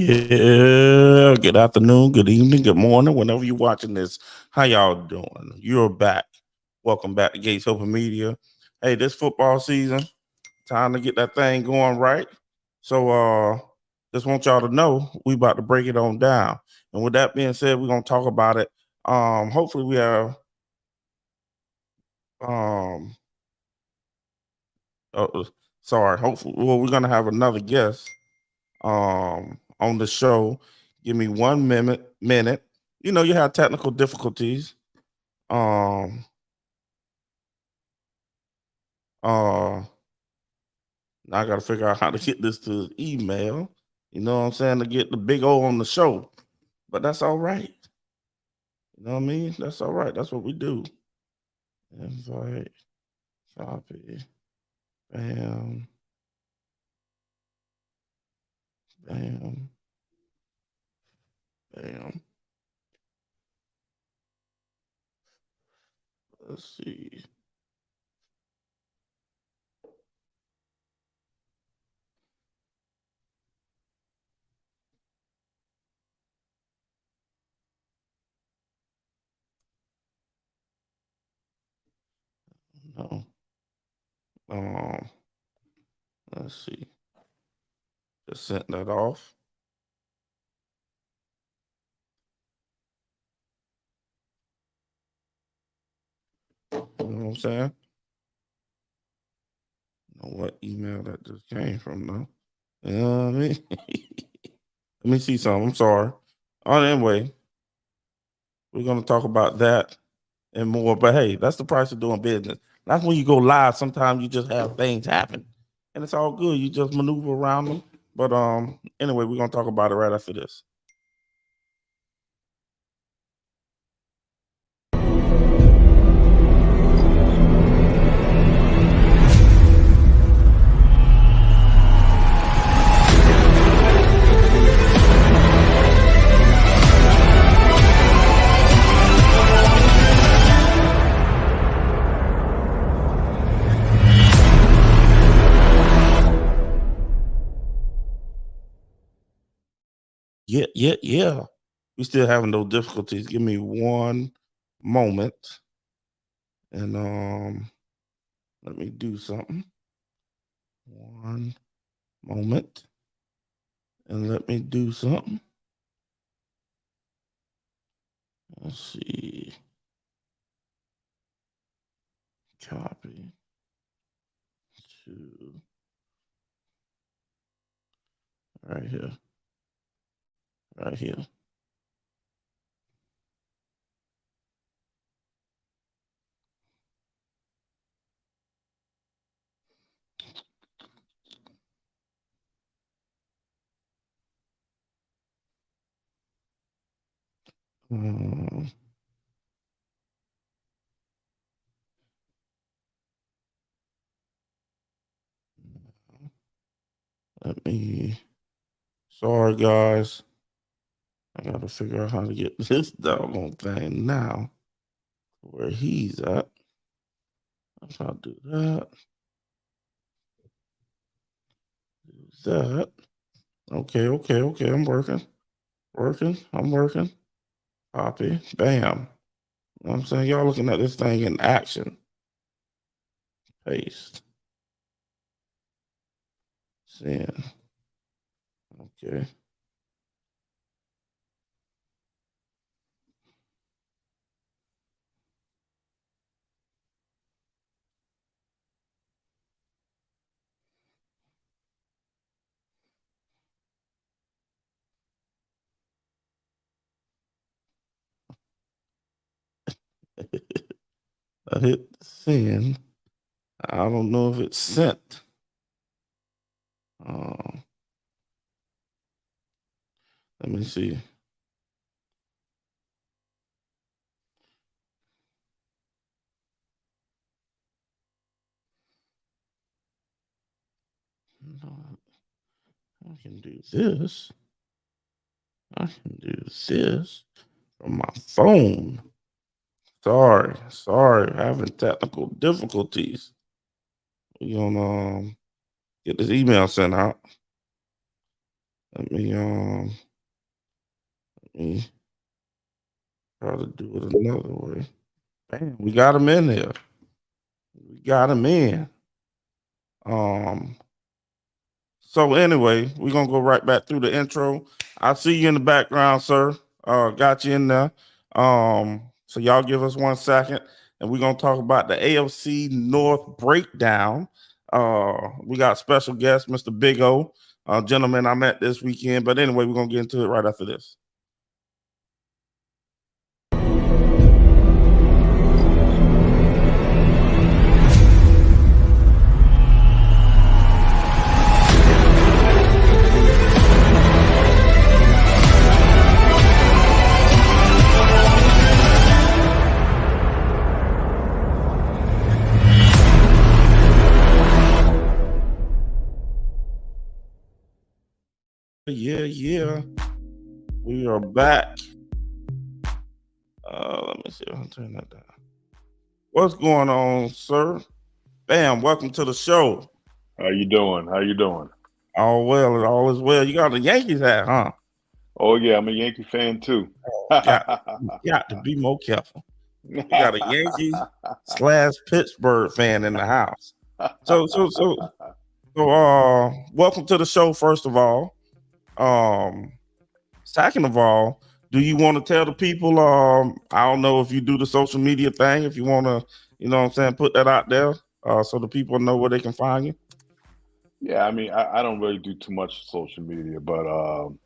Yeah, good afternoon, good evening, good morning, whenever you're watching this. How y'all doing? You're back. Welcome back to Gates Open Media. Hey, this football season, time to get that thing going right. So just want y'all to know we about to break it on down. And with that being said, we're gonna talk about it. Hopefully we have hopefully we're gonna have another guest on the show. Give me 1 minute. You know, you have technical difficulties. Um uh Now I gotta figure out how to get this to his email. You know what I'm saying? To get the big O on the show. But that's all right. You know what I mean? That's all right. That's what we do. Invite, copy, bam, bam, bam. Let's see. No. Um, let's see. Just sent that off. You know what I'm saying? Know what email that just came from though. You know what I mean? Let me see something. I'm sorry. Anyway, we're gonna talk about that and more. But hey, that's the price of doing business. That's when you go live. Sometimes you just have things happen, and it's all good. You just maneuver around them. But anyway, we're gonna talk about it right after this. Yeah. We still having those difficulties. Give me 1 moment, and let me do something. 1 moment, and let me do something. Let's see. Copy to right here. Right here. Let me. Sorry, guys. I gotta figure out how to get this doggone thing now. Where he's at. If I do that. Do that. Okay. I'm working. I'm working. Copy. Bam. You know what I'm saying? Y'all looking at this thing in action. Paste. Send. Okay. I hit send. I don't know if it's sent. Let me see. I can do this. I can do this from my phone. Sorry, having technical difficulties. We're gonna get this email sent out. Let me try to do it another way. Bam, we got him in there. We got him in. So anyway, we're gonna go right back through the intro. I see you in the background, sir. Got you in there. So y'all give us 1 second, and we're gonna talk about the AFC North Breakdown. We got special guest, Mr. Big O, gentleman I met this weekend. But anyway, we're gonna get into it right after this. Yeah. We are back. Let me see if I can turn that down. What's going on, sir? Bam, welcome to the show. How you doing? All well, all is well. You got a Yankees hat, huh? Oh yeah, I'm a Yankee fan too. Got to be more careful. You got a Yankees / Pittsburgh fan in the house. So welcome to the show, first of all. Second of all, do you want to tell the people, I don't know if you do the social media thing, if you want to, you know what I'm saying, put that out there so the people know where they can find you? Yeah, I mean, I don't really do too much social media, but I'm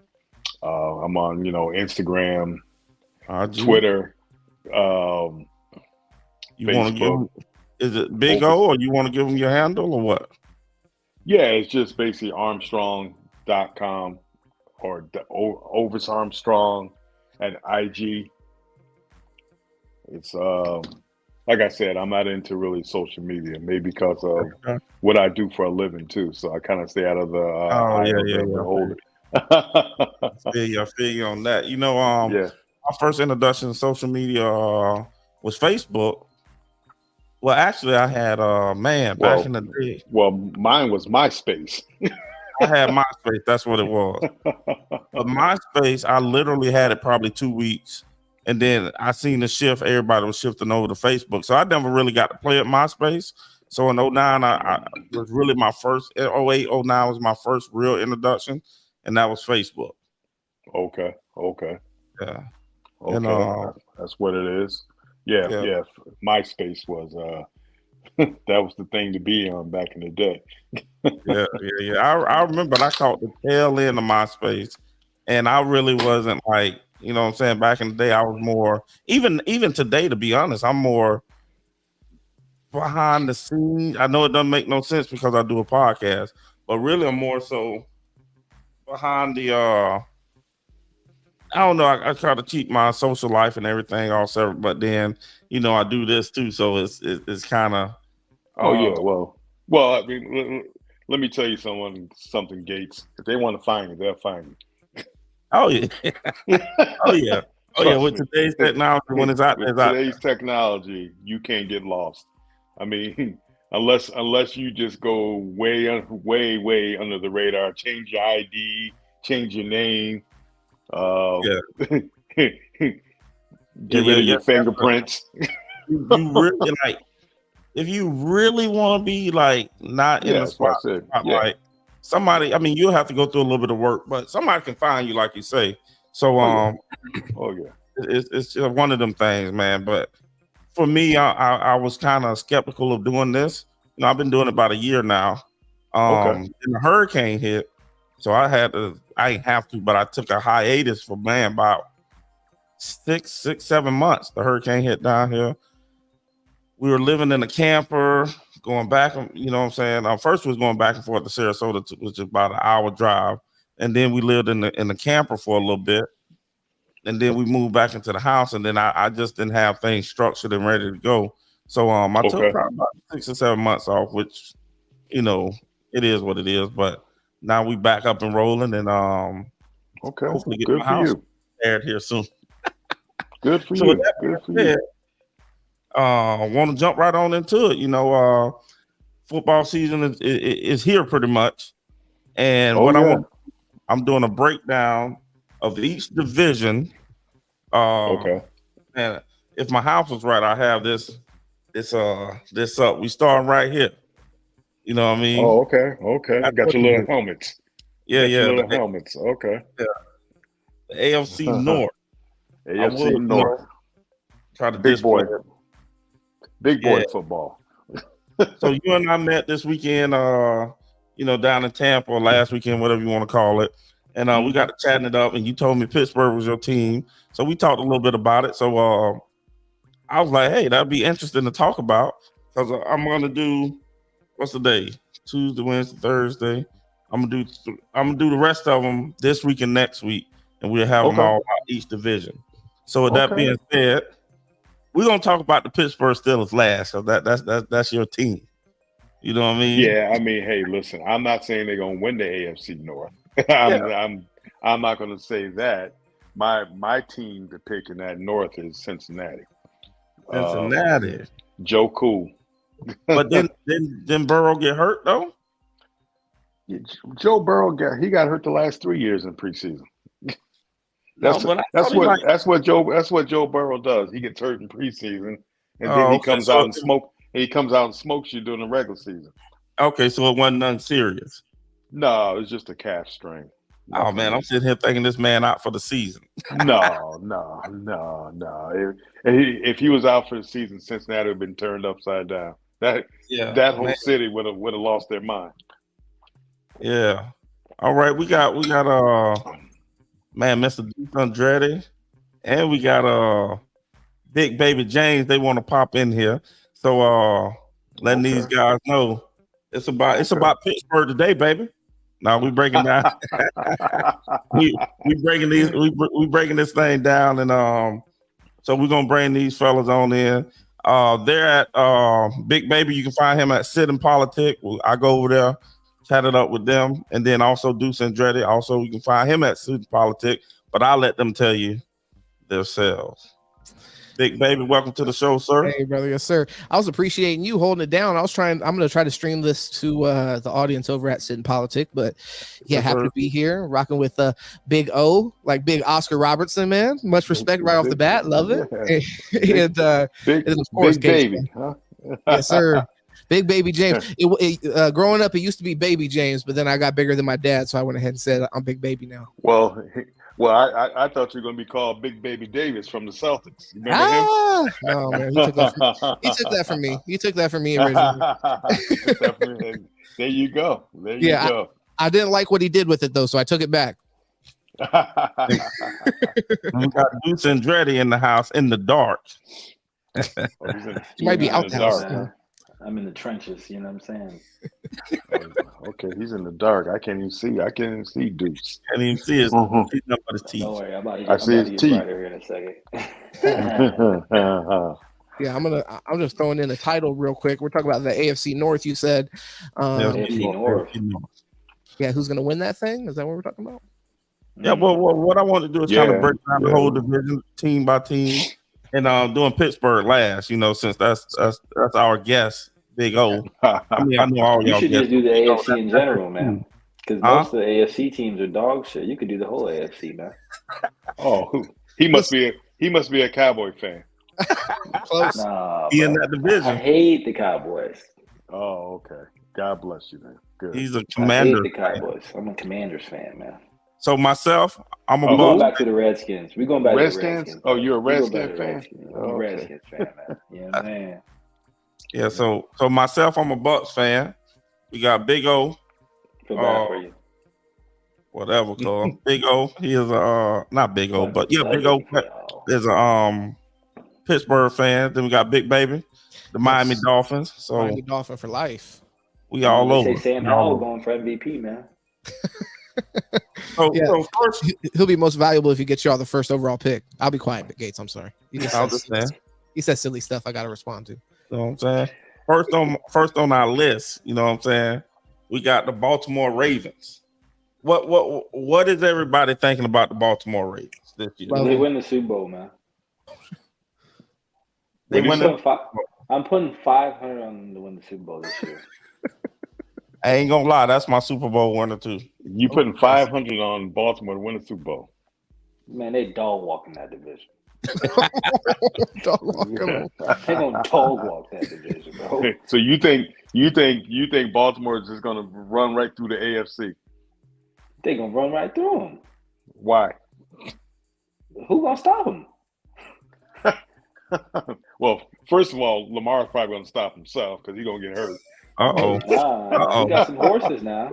on, Instagram, Twitter, you want to give them, is it Big O, or you want to give them your handle or what? Yeah, it's just basically Armstrong.com or Ovis Armstrong at IG. It's like I said, I'm not into really social media, maybe because of what I do for a living too. So I kind of stay out of the beholder. I feel you on that. You know, my first introduction to social media was Facebook. Well, actually, I had back in the day. Well, mine was MySpace. I had MySpace. That's what it was. But MySpace, I literally had it probably 2 weeks. And then I seen the shift. Everybody was shifting over to Facebook. So I never really got to play at MySpace. So in 09, I was really my first, 08, 09 was my first real introduction. And that was Facebook. Okay. Yeah. Okay. And, that's what it is. Yeah. MySpace was, that was the thing to be on back in the day. Yeah. I remember I caught the tail end of MySpace. And I really wasn't like, you know what I'm saying? Back in the day, I was more, even today, to be honest, I'm more behind the scenes. I know it doesn't make no sense because I do a podcast, but really I'm more so behind the, I don't know, I try to keep my social life and everything all separate, but then, you know, I do this too. So it's kind of. Well, I mean, let me tell you something, Gates. If they want to find you, they'll find you. Oh yeah. With today's technology, when it's out there, today's technology, you can't get lost. I mean, unless you just go way under the radar, change your ID, change your name, get rid of your fingerprints. You really like, if you really want to be like not in the spotlight, like somebody, I mean, you'll have to go through a little bit of work, but somebody can find you, like you say. So, it's just one of them things, man. But for me, I was kind of skeptical of doing this. You know, I've been doing it about a year now. And the hurricane hit, so I didn't have to, but I took a hiatus for about 6-7 months. The hurricane hit down here. We were living in a camper, going back, you know what I'm saying? First we was going back and forth to Sarasota, which is about an hour drive. And then we lived in the camper for a little bit. And then we moved back into the house. And then I just didn't have things structured and ready to go. So I took probably about 6 or 7 months off, which, you know, it is what it is. But now we back up and rolling, and hopefully get my house aired here soon. Good for you. Good for you. Want to jump right on into it. You know, football season is here pretty much. And I want I'm doing a breakdown of each division. Okay. And if my house was right, I have this up. We starting right here. You know what I mean? Oh, okay. Okay. Got your little helmets. Yeah, Got yeah. your little helmets. Okay. Yeah. The AFC North. AFC North. Try to Big boy. display it. Big boy football. So you and I met this weekend, down in Tampa last weekend, whatever you want to call it. And we got to chatting it up, and you told me Pittsburgh was your team. So we talked a little bit about it. So I was like, hey, that'd be interesting to talk about, because I'm going to do, what's the day? Tuesday, Wednesday, Thursday. I'm gonna do the rest of them this week and next week, and we'll have them all about each division. So with that being said, we're gonna talk about the Pittsburgh Steelers last, because that's your team. You know what I mean? Yeah, I mean, hey, listen, I'm not saying they're gonna win the AFC North. I'm not gonna say that. My team to pick in that North is Cincinnati. Joe Cool. But then Burrow get hurt though? Joe Burrow got hurt the last 3 years in preseason. That's what Joe Burrow does. He gets hurt in preseason, and then he comes out and smokes you during the regular season. Okay, so it wasn't nothing serious. No, it was just a calf strain. Oh man, I'm sitting here thinking this man out for the season. No. If he was out for the season, Cincinnati would have been turned upside down. That whole city would have lost their mind. Yeah. All right, we got Mr. Andretti, and we got Big Baby James. They want to pop in here. So letting these guys know it's about Pittsburgh today, baby. Now we breaking down we breaking this thing down, and so we're gonna bring these fellas on in. They're at Big Baby. You can find him at Sit and Politic. I go over there, chat it up with them, and then also Deuce Andretti. Also, you can find him at Sit and Politic, but I'll let them tell you themselves. Big Baby, welcome to the show, sir. Hey, brother. Yes, sir. I was appreciating you holding it down. I'm going to try to stream this to the audience over at Sit and Politic, but yeah, happy to be here, rocking with Big O, like Big Oscar Robertson, man. Much respect right off the bat. Love it. And of course, Big Baby, huh? Yes, sir. Big Baby James. Growing up, it used to be Baby James, but then I got bigger than my dad, so I went ahead and said I'm Big Baby now. Well, I thought you were going to be called Big Baby Davis from the Celtics. You remember him? No, man. He took that from me. He took that from me originally. There you go. There you go. I didn't like what he did with it, though, so I took it back. We got Deuce Andretti in the house in the dark. He might be out the house. I'm in the trenches, you know what I'm saying? Okay, he's in the dark. I can't even see. I can't even see Deuce. Can't even see his, his teeth. Don't worry, I see his teeth. Right here in a second. Yeah, I'm just throwing in the title real quick. We're talking about the AFC North. You said AFC North. Yeah, who's gonna win that thing? Is that what we're talking about? Yeah, well, what I want to do is kind of break down the whole division, team by team, and doing Pittsburgh last. Since that's our guest, Big O. I mean, I know all y'all. You should just do the AFC in general, man. Because most of the AFC teams are dog shit. You could do the whole AFC, man. Oh, he must be a Cowboy fan. Close. Nah, he in that division. I hate the Cowboys. Oh, okay. God bless you, man. Good. He's a Commander. I hate the Cowboys. I'm a Commanders fan, man. So myself, I'm a We're going back to the Redskins. We're going back to the Redskins. Oh, you're a Redskin fan? I'm a Redskins fan, man. You know what I'm saying? Yeah, so myself, I'm a Bucks fan. We got Big O. Feel bad for you. Whatever, call him. Big O. He is not Big O, but yeah, Big O is a Pittsburgh fan. Then we got Big Baby, the Miami Dolphins. So Miami Dolphin for life. We all over. Say Sam Howell going for MVP, man. So first, he'll be most valuable if he gets y'all the first overall pick. I'll be quiet, but Gates, I'm sorry. He said silly stuff I got to respond to. You know what I'm saying? First on our list, you know what I'm saying? We got the Baltimore Ravens. What is everybody thinking about the Baltimore Ravens this year? Well, they win the Super Bowl, man. I'm putting 500 on them to win the Super Bowl this year. I ain't gonna lie, that's my Super Bowl winner too. You putting 500 on Baltimore to win the Super Bowl? Man, they dog walking that division. Dog walking. They gonna dog walk that division, bro. So you think Baltimore is just gonna run right through the AFC? They gonna run right through them. Why? Who gonna stop them? Well, first of all, Lamar's probably gonna stop himself because he's gonna get hurt. Uh-oh. He got some horses now.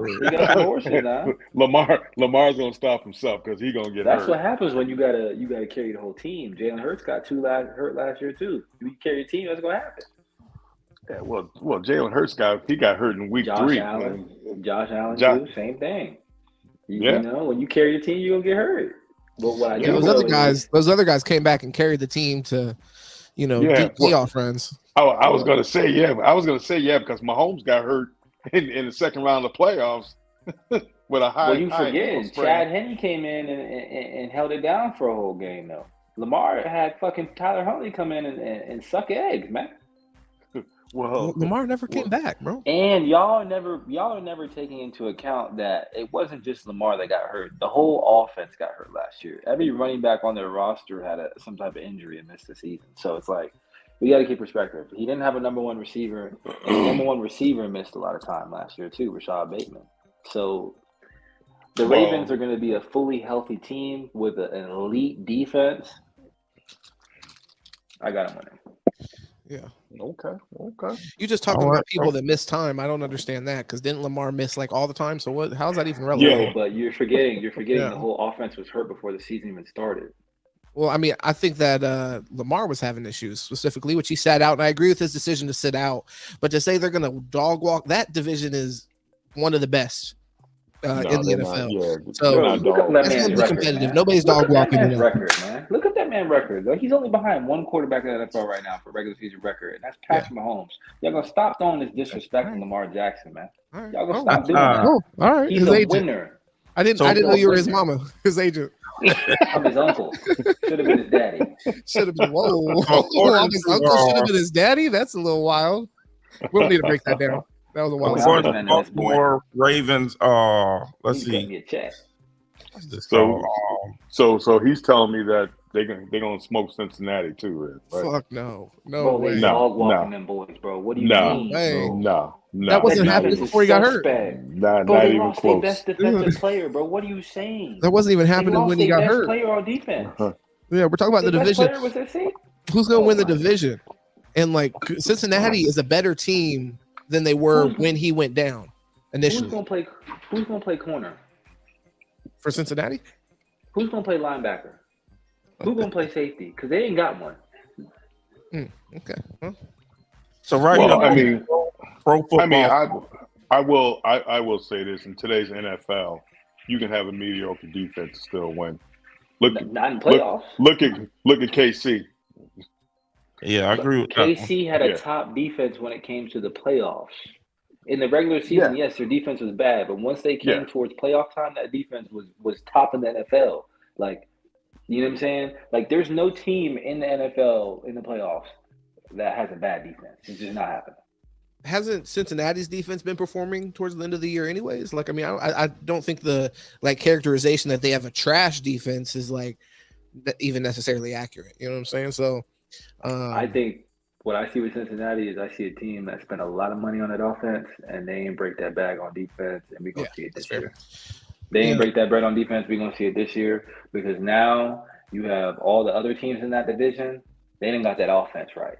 Lamar's gonna stop himself because he's gonna get hurt. That's what happens when you gotta carry the whole team. Jalen Hurts got hurt last year too. If you carry a team, that's gonna happen. Yeah, well, Jalen Hurts got hurt in week 3. Josh Allen too, same thing. You know, when you carry the team, you're gonna get hurt. But what those other guys came back and carried the team to, deep playoff runs. I was gonna say because Mahomes got hurt in the second round of the playoffs with a high. Well, you forgetting Chad Henne came in and held it down for a whole game though. Lamar had fucking Tyler Huntley come in and suck eggs, man. Well, Lamar never came back, bro. And y'all are never taking into account that it wasn't just Lamar that got hurt. The whole offense got hurt last year. Every running back on their roster had some type of injury and missed the season. So it's like, we got to keep perspective. He didn't have a number one receiver, and the number one receiver missed a lot of time last year too, Rashad Bateman. So the Ravens are going to be a fully healthy team with an elite defense. I got him winning. Yeah. Okay. You just talking about people that miss time. I don't understand that because didn't Lamar miss like all the time? So what? How's that even relevant? Yeah, but you're forgetting the whole offense was hurt before the season even started. Well, I mean, I think that Lamar was having issues specifically, which he sat out, and I agree with his decision to sit out. But to say they're going to dog walk, that division is one of the best in the NFL. So look at that man's record, competitive. Man. Nobody's dog walking. Record, man. Look at that man's record. He's only behind one quarterback in the NFL right now for regular season record, and that's Patrick Mahomes. Y'all gonna stop throwing this disrespect to Lamar Jackson, man. Y'all gonna stop doing that. All right, he's a winner. I didn't know you were his mama, his agent. I'm his uncle. Should have been his daddy. Should have been. I'm his uncle. Should have been his daddy. That's a little wild. We don't need to break that down. That was a wild. Baltimore Ravens. Let's see. So he's telling me that they're gonna smoke Cincinnati too. Right? Fuck no, way. Dog walking them boys, bro. What do you mean? No. That wasn't happening before he got hurt. Not even close. Their best defensive player, bro. What are you saying? That wasn't even happening when he got hurt. Player on defense. Yeah, we're talking about the division. Who's gonna win the division? And like Cincinnati is a better team than they were when he went down initially. Who's gonna play corner for Cincinnati? Who's gonna play linebacker? Who's gonna play safety? Because they ain't got one. Okay. Huh? So I will say this: in today's NFL, you can have a mediocre defense and still win. Not in playoffs. Look at KC. Yeah, I agree with KC had a top defense when it came to the playoffs. In the regular season, yes, their defense was bad, but once they came towards playoff time, that defense was top in the NFL. Like, you know what I'm saying? Like, there's no team in the NFL in the playoffs that has a bad defense. It's just not happening. Hasn't Cincinnati's defense been performing towards the end of the year anyways? Like, I mean, I don't think the characterization that they have a trash defense is like even necessarily accurate. You know what I'm saying? So I think what I see with Cincinnati is I see a team that spent a lot of money on that offense and they ain't break that bag on defense, and we're going to see it this year. They ain't break that bread on defense. We're going to see it this year because now you have all the other teams in that division. They didn't got that offense right.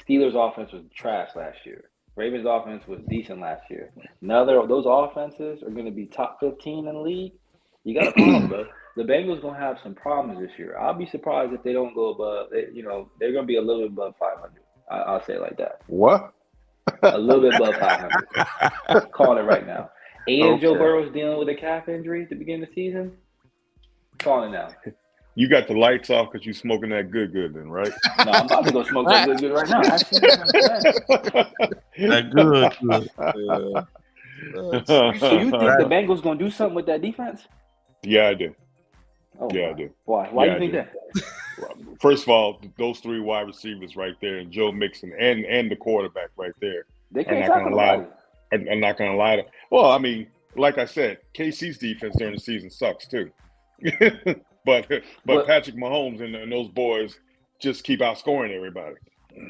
Steelers' offense was trash last year. Ravens' offense was decent last year. Now those offenses are going to be top 15 in the league. You got a problem, bro. The Bengals going to have some problems this year. I'll be surprised if they don't go above. They're going to be a little bit above 500. I'll say it like that. What? A little bit above 500. Calling it right now. And Joe Burrow's dealing with a calf injury at the beginning of the season. Calling it now. You got the lights off because you smoking that good then, right? No, I'm about to go smoke that good right now. That good. So you think the Bengals going to do something with that defense? Yeah, I do. Oh, yeah, I do. Why? Why do you think that? First of all, those 3 wide receivers right there, and Joe Mixon, and the quarterback right there. They can't tackle nobody. I'm not gonna lie to. Well, I mean, like I said, KC's defense during the season sucks too. but Patrick Mahomes and those boys just keep outscoring everybody.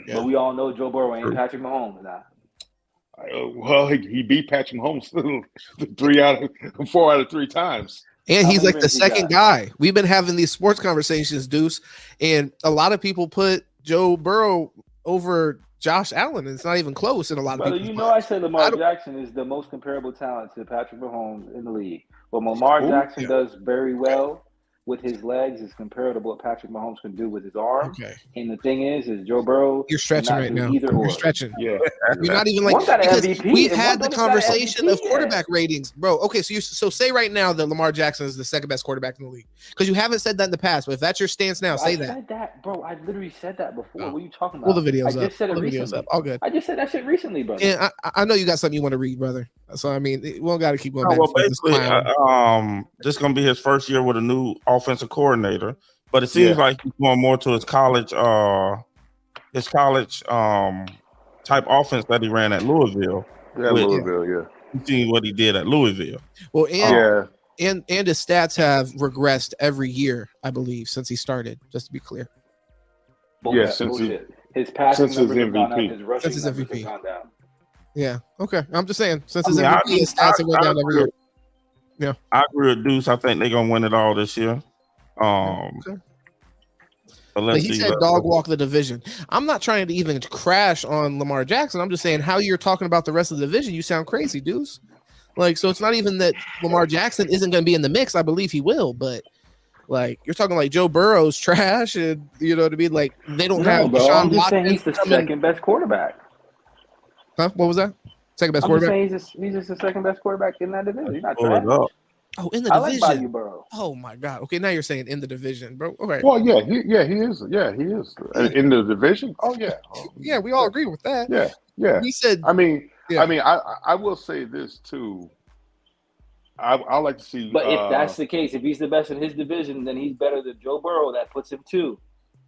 Yeah. But we all know Joe Burrow ain't Patrick Mahomes now. Well, he beat Patrick Mahomes 4 out of 3 times. And he's like the second guy. We've been having these sports conversations, Deuce, and a lot of people put Joe Burrow over Josh Allen, and it's not even close in a lot of people. You know, I said Lamar Jackson is the most comparable talent to Patrick Mahomes in the league. What Lamar Jackson does very well with his legs is comparable to what Patrick Mahomes can do with his arm. Okay. And the thing is Joe Burrow. You're stretching right now. You're stretching. Yeah. You're not even like, because we had the conversation of quarterback ratings, bro. Okay, so say right now that Lamar Jackson is the second best quarterback in the league, because you haven't said that in the past. But if that's your stance now, say that. I said that, bro. I literally said that before. Oh. What are you talking about? Pull the videos I just said it recently. All good. I just said that shit recently, brother. Yeah, I know you got something you want to read, brother. So I mean, we don't got to keep going back. Well, basically, this is gonna be his first year with a new offensive coordinator, but it seems like he's going more to his college type offense that he ran at Louisville. Yeah, Louisville. Yeah, you seen what he did at Louisville. Well, and his stats have regressed every year, I believe, since he started. Just to be clear. Yeah, since his passing numbers have gone up, MVP. his rushing since his numbers MVP. have gone down. Yeah. Okay. I'm just saying, since his MVP, his stats have went down every year. Yeah, I agree with Deuce. I think they're gonna win it all this year. Okay. But he said dog walk the division. I'm not trying to even crash on Lamar Jackson. I'm just saying how you're talking about the rest of the division. You sound crazy, Deuce. Like, so it's not even that Lamar Jackson isn't going to be in the mix. I believe he will, but like you're talking like Joe Burrow's trash, and you know what I mean. Like they don't have. Bro, I'm just saying he's the second best quarterback. Huh? What was that? Second best quarterback. He's just the second best quarterback in that division. He's not trash. Oh, in the division. Oh my God. Okay, now you're saying in the division, bro. Okay. Well, he is. Yeah, he is in the division. Oh yeah. Yeah, we all agree with that. Yeah. He said. I will say this too. I like to see. But if that's the case, if he's the best in his division, then he's better than Joe Burrow. That puts him 2.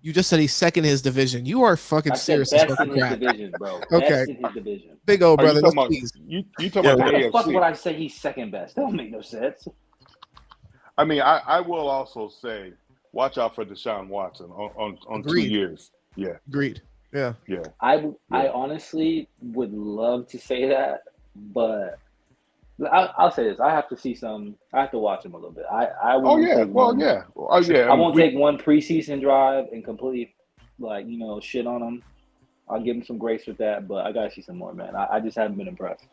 You just said he's second in his division. You are fucking serious. Best in his division, bro. Okay. Best in his division. Big old brother. You talking about the AFC? Fuck would I say he's second best? That don't make no sense. I mean, I will also say, watch out for Deshaun Watson on 2 years. Yeah. Agreed. Yeah. I honestly would love to say that, but I'll say this: I have to see some. I have to watch him a little bit. I won't take one preseason drive and completely shit on him. I'll give him some grace with that, but I gotta see some more, man. I just haven't been impressed,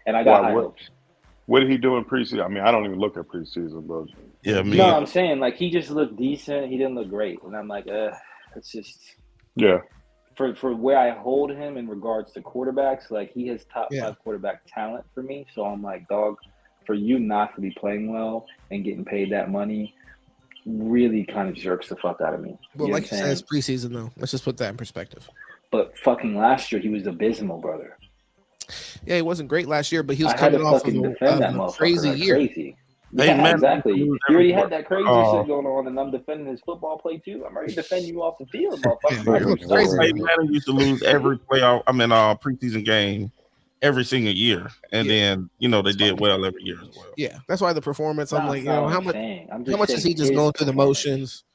and I got high hopes. What did he do in preseason? I mean, I don't even look at preseason, but no, I'm saying like he just looked decent. He didn't look great, and I'm like, it's just For where I hold him in regards to quarterbacks, like he has top 5 quarterback talent for me. So I'm like, dog, for you not to be playing well and getting paid that money really kind of jerks the fuck out of me. Well, like you said, it's preseason though. Let's just put that in perspective. But fucking last year, he was abysmal, brother. Yeah, he wasn't great last year, but he was coming off of a crazy year. Exactly. You already had that crazy shit going on, and I'm defending his football play too. I'm already defending you off the field, motherfucker. Peyton Manning used to lose every preseason game every single year, and then they did well every year as well. Yeah, that's why the performance. I'm like, how much is he just going through the motions?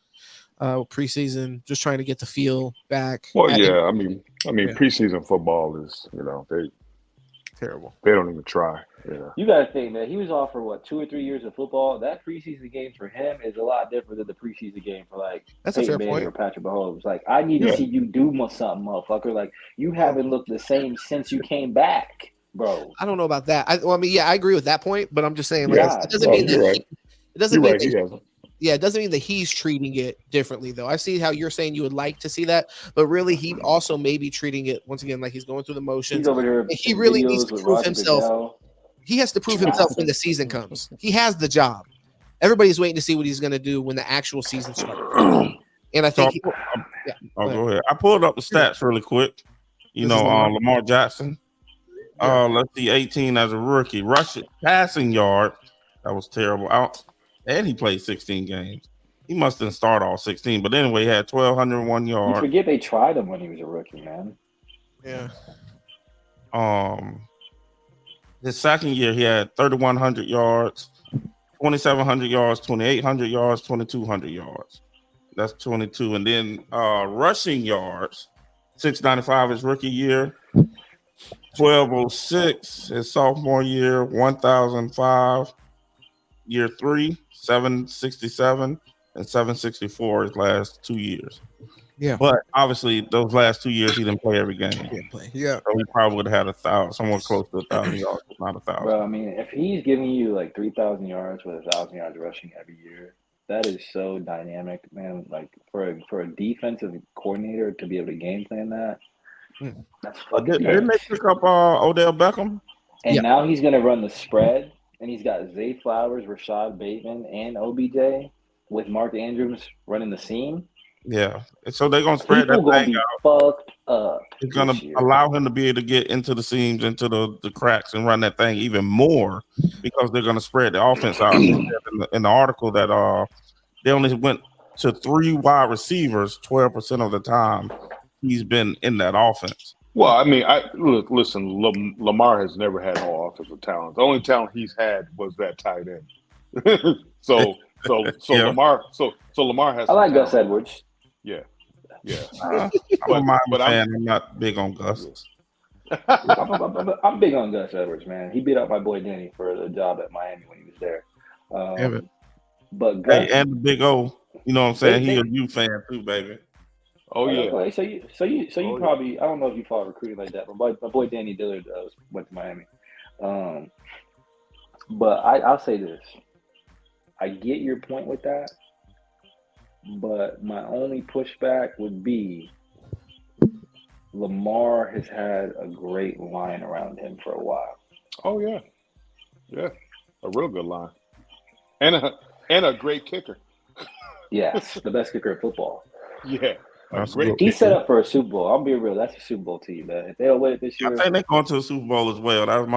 Preseason, just trying to get the feel back. Well, I mean, preseason football is they terrible. They don't even try. Yeah. You got to think, man. He was off for 2 or 3 years of football. That preseason game for him is a lot different than the preseason game for that's Peyton Manning or Patrick Mahomes. Like, I need to see you do something, motherfucker. Like, you haven't looked the same since you came back, bro. I don't know about that. I agree with that point, but I'm just saying, it doesn't mean that. It doesn't mean that. Yeah, it doesn't mean that he's treating it differently, though. I see how you're saying you would like to see that, but really, he also may be treating it once again like he's going through the motions. He's over here. He really needs to prove himself. He has to prove himself when the season comes. He has the job. Everybody's waiting to see what he's going to do when the actual season starts. And I think go ahead. I pulled up the stats really quick. Lamar Jackson. Let's see, 18 as a rookie. Passing yard. That was terrible. And he played 16 games. He must have started all 16. But anyway, he had 1,201 yards. You forget they tried him when he was a rookie, man. Yeah. His second year, he had 3,100 yards, 2,700 yards, 2,800 yards, 2,200 yards. That's 22. And then rushing yards, 695 his rookie year, 1,206 his sophomore year, 1,005 year 3, 767, and 764 his last 2 years. Yeah. But obviously, those last 2 years, he didn't play every game. Can't play. Yeah. So he probably would have had 1,000, somewhere close to 1,000 yards, if not 1,000. Bro, I mean, if he's giving you like 3,000 yards with 1,000 yards rushing every year, that is so dynamic, man. Like for a defensive coordinator to be able to game plan that, that's fucking. Didn't they pick up Odell Beckham? And now he's gonna run the spread, and he's got Zay Flowers, Rashad Bateman, and OBJ with Mark Andrews running the seam. Yeah, so they're gonna spread People that thing out. Fucked up. It's gonna allow him to be able to get into the seams, into the cracks, and run that thing even more because they're gonna spread the offense out. In the article that they only went to 3 wide receivers 12% of the time he's been in that offense. Well, I mean, listen, Lamar has never had no offensive talent. The only talent he's had was that tight end. so Yeah. Lamar has. I like Gus Edwards. Yeah. I'm not big on Gus. I'm big on Gus Edwards, man. He beat up my boy Danny for the job at Miami when he was there. But Gus, and the Big O, you know what I'm saying? He a U fan too, baby. Oh yeah. Okay, so you probably, I don't know if you follow recruiting like that, but my boy Danny Dillard went to Miami. But I'll say this: I get your point with that, but my only pushback would be Lamar has had a great line around him for a while. Oh yeah, a real good line, and a great kicker. Yes, the best kicker in football. Yeah. He's set up for a Super Bowl. I'll be real. That's a Super Bowl team, man. If they don't win it this year, I think they're going to a Super Bowl as well. That's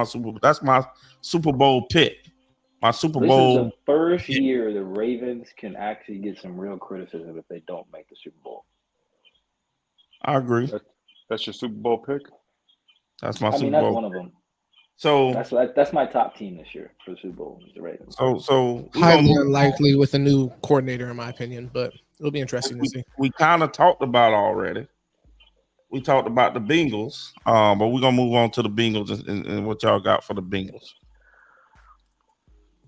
my Super Bowl pick. My Super Bowl. This is the first year the Ravens can actually get some real criticism if they don't make the Super Bowl. I agree. That's your Super Bowl pick? That's my Super Super Bowl. Bowl. That's one of them. So that's my top team this year for the Super Bowl is the Ravens. So highly unlikely with a new coordinator, in my opinion, but it'll be interesting to see. We kind of talked about already. We talked about the Bengals, but we're gonna move on to the Bengals and what y'all got for the Bengals.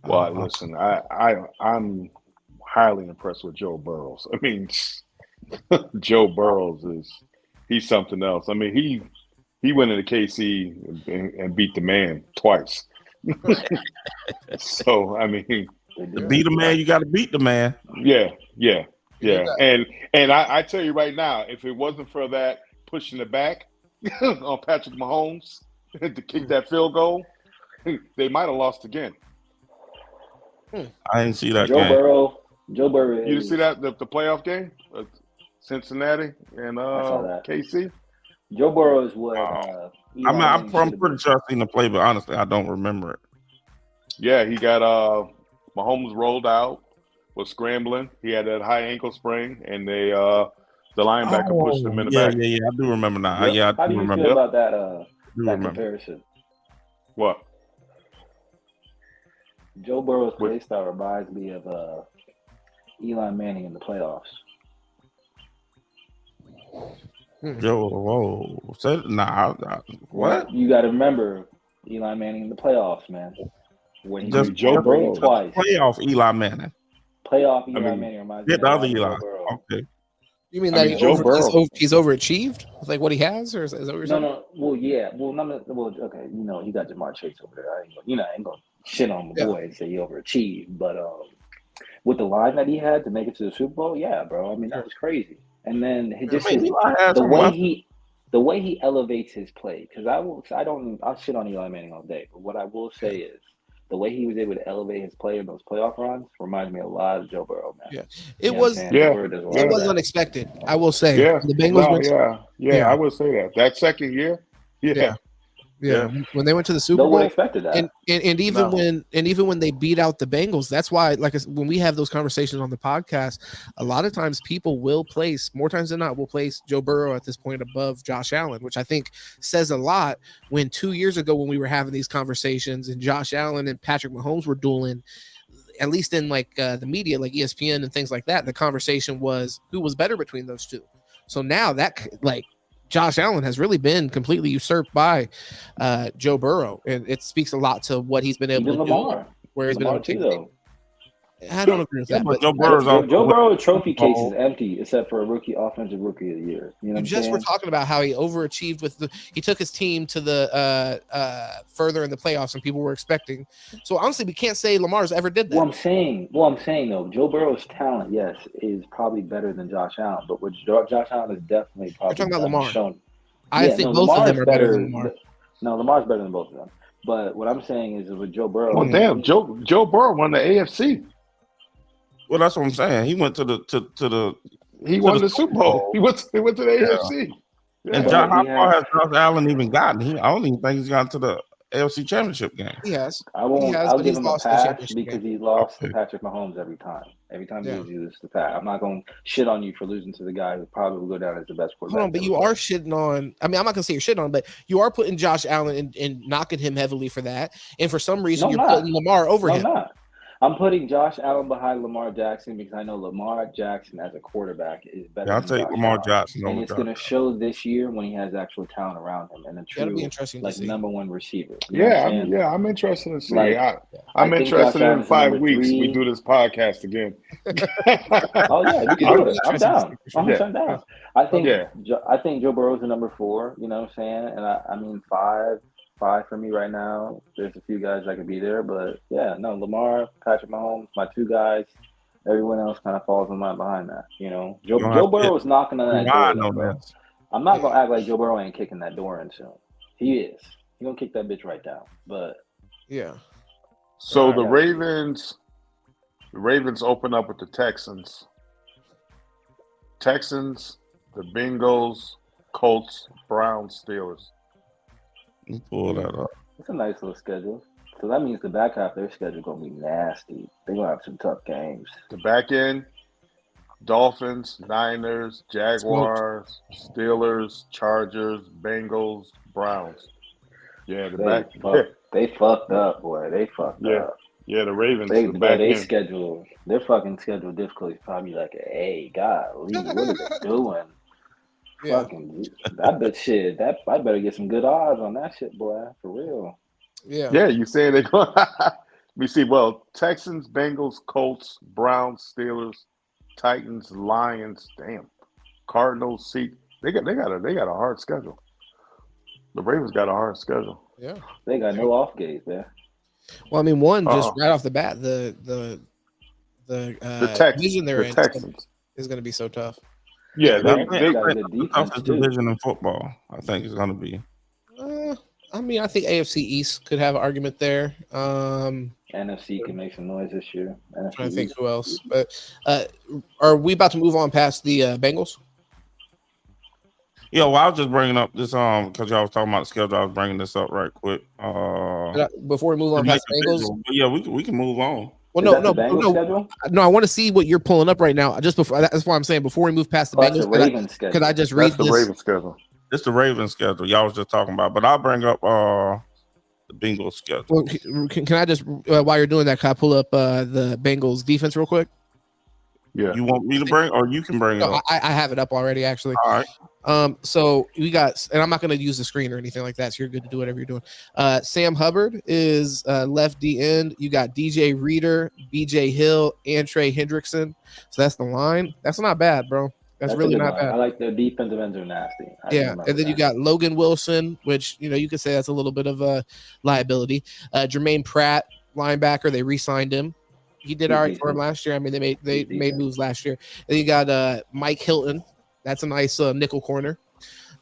Well, listen, I'm highly impressed with Joe Burrows. I mean, Joe Burrows he's something else. I mean, he went into KC and beat the man twice. So I mean, to beat the man, you got to beat the man. Yeah. And I tell you right now, if it wasn't for that pushing the back on Patrick Mahomes to kick that field goal, they might have lost again. I didn't see that Joe game. Joe Burrow. You didn't see that the playoff game, Cincinnati and KC. Joe Burrow is what. I'm pretty sure I've seen the play, but honestly, I don't remember it. Yeah, he got Mahomes rolled out, was scrambling. He had that high ankle sprain, and the linebacker pushed him in the back. Yeah, I do remember now. Yeah, How do you feel about that comparison? What? Joe Burrow's play style reminds me of Eli Manning in the playoffs. What? You got to remember Eli Manning in the playoffs, man. When he just Joe Burrow twice. Playoff Eli Manning. Manning reminds me of the other Eli. Okay. You mean that he's overachieved with like what he has, or is that what you're saying? No. Well, yeah. Well, okay. You know, he got Jamar Chase over there. I ain't gonna shit on the boy and say he overachieved, but with the line that he had to make it to the Super Bowl, yeah, bro. I mean, that was crazy. And then the way he elevates his play, because I'll shit on Eli Manning all day, but what I will say is the way he was able to elevate his play in those playoff runs reminds me a lot of Joe Burrow, man. Yeah, it was unexpected. I will say. Yeah, the Bengals. I would say that second year. Yeah. Yeah, when they went to the Super No one Bowl, expected that. and even when they beat out the Bengals, that's why, like, when we have those conversations on the podcast, a lot of times people will place, more times than not, will place Joe Burrow at this point above Josh Allen, which I think says a lot. When 2 years ago, when we were having these conversations and Josh Allen and Patrick Mahomes were dueling, at least in like the media, like ESPN and things like that, the conversation was who was better between those two. So now that, like, Josh Allen has really been completely usurped by Joe Burrow, and it speaks a lot to what he's been able to do. Where he's been able to take. I don't agree with that. But Joe Burrow's trophy case is empty except for a offensive rookie of the year. You know, we're talking about how he overachieved he took his team to the further in the playoffs than people were expecting. So honestly, we can't say Lamar's ever did that. Well, I'm saying though, Joe Burrow's talent, yes, is probably better than Josh Allen, but what Josh Allen is definitely probably. We're talking about Lamar. Shown. I think both of them are better than Lamar. No, Lamar's better than both of them. But what I'm saying is with Joe Burrow. Well, damn, Joe Burrow won the AFC. Well, that's what I'm saying. He went to the he won the Super Bowl. He went to the AFC. Yeah. And how far has Josh Allen even gotten? I don't even think he's gotten to the AFC Championship game. He has. I'll give him a pass because he lost to Patrick Mahomes every time. Every time he loses the pass. I'm not going to shit on you for losing to the guy who probably will go down as the best quarterback. Hold on, but you are shitting on. I mean, I'm not going to say you're shitting on, but you are putting Josh Allen and knocking him heavily for that. And for some reason, you're putting Lamar over him. I'm not. I'm putting Josh Allen behind Lamar Jackson because I know Lamar Jackson as a quarterback is better. Yeah, I'll take Lamar Jackson. And it's going to show this year when he has actual talent around him and a true number one receiver. I'm interested in seeing. I'm interested in 5 weeks. We do this podcast again. Oh yeah, you can do it. I'm down. I'm down. I think Joe Burrow's the number 4. You know what I'm saying? And I mean 5 for me right now. There's a few guys that could be there, but Lamar, Patrick Mahomes, my 2 guys. Everyone else kind of falls in line behind that. You know, Joe Burrow is knocking on that door. I'm not gonna act like Joe Burrow ain't kicking that door in soon. He is. He's gonna kick that bitch right down. But yeah. So the Ravens open up with the Texans, the Bengals, Colts, Browns, Steelers. Pull that up. It's a nice little schedule. So that means the back half of their schedule gonna be nasty. They're gonna have some tough games. The back end, Dolphins, Niners, Jaguars, Steelers, Chargers, Bengals, Browns. Yeah, they fucked up, boy. They fucked up. Yeah, the Ravens. Their fucking schedule difficulty is probably like, hey, golly, what are they doing? Yeah. Fucking, I bet shit. I better get some good odds on that shit, boy. For real. Yeah. Yeah, you saying they're going? Let me see. Well, Texans, Bengals, Colts, Browns, Steelers, Titans, Lions. Damn, Cardinals. See, they got a hard schedule. The Ravens got a hard schedule. Yeah, they got no off days there. Well, I mean, just right off the bat, the division they're in is going to be so tough. Yeah, the toughest division in football. I think is going to be. I mean, I think AFC East could have an argument there. NFC can make some noise this year. I think who else? But are we about to move on past the Bengals? Yeah, well, I was just bringing up this because y'all was talking about the schedule. I was bringing this up right quick. Before we move on past the Bengals, yeah, we can move on. Well, no. I want to see what you're pulling up right now. Just before, that's why I'm saying before we move past the Bengals, could I just read the Ravens schedule? It's the Ravens schedule y'all was just talking about, but I'll bring up the Bengals schedule. Well, can I just while you're doing that, can I pull up the Bengals defense real quick? Yeah. You want me to bring, or you can bring it up? I have it up already, actually. All right. So we got, and I'm not going to use the screen or anything like that, so you're good to do whatever you're doing. Sam Hubbard is left D end. You got DJ Reader, BJ Hill, and Trey Hendrickson. So that's the line. That's not bad, bro. That's really not bad. I like their defensive ends are nasty. And then you got Logan Wilson, which you could say that's a little bit of a liability. Jermaine Pratt, linebacker, they re-signed him. He did all right for him last year. I mean, they made moves last year. And you got Mike Hilton. That's a nice nickel corner.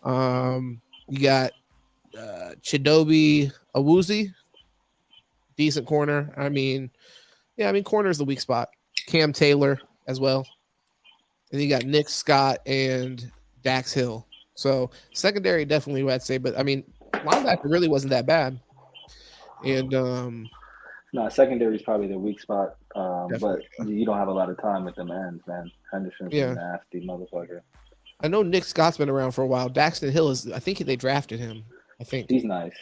You got Chidobe Awuzie, decent corner. I mean, corner is the weak spot. Cam Taylor as well. And you got Nick Scott and Dax Hill. So secondary definitely, I'd say. But I mean, linebacker really wasn't that bad. And no, secondary is probably the weak spot. But yeah. you don't have a lot of time with them ends, man. Henderson's a nasty motherfucker. I know Nick Scott's been around for a while. Daxton Hill I think they drafted him. I think he's nice.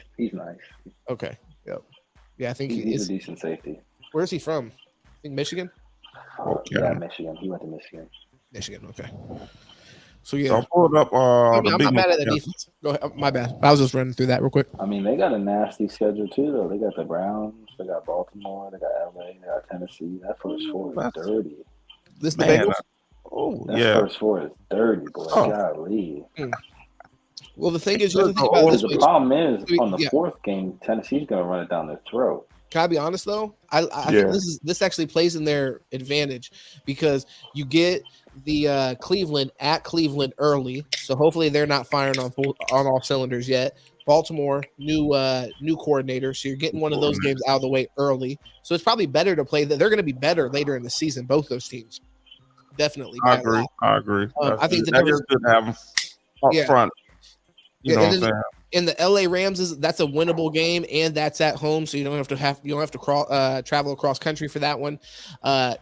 Okay. Yep. Yeah, I think he's a decent safety. Where is he from? I think Michigan. Yeah, Michigan. He went to Michigan. Okay. So yeah, so I pulled up. I'm not mad at the defense. Go ahead. My bad. I was just running through that real quick. I mean, they got a nasty schedule too, though. They got the Browns, they got Baltimore, they got LA, they got Tennessee. That first four is dirty. This the Bengals. First four is dirty, boy. Golly. Well, the thing is, you have to think about this. The problem is on the fourth game, Tennessee's gonna run it down their throat. Can I be honest though? I think this actually plays in their advantage because you get the Cleveland at Cleveland early, so hopefully they're not firing on all cylinders yet. Baltimore, new coordinator, so you're getting one of those games out of the way early. So it's probably better to play that. They're going to be better later in the season, both those teams. Definitely. I agree. I think that is good to have them up front. You know what I'm saying? In the LA Rams, that's a winnable game, and that's at home, so you don't have to travel across country for that one.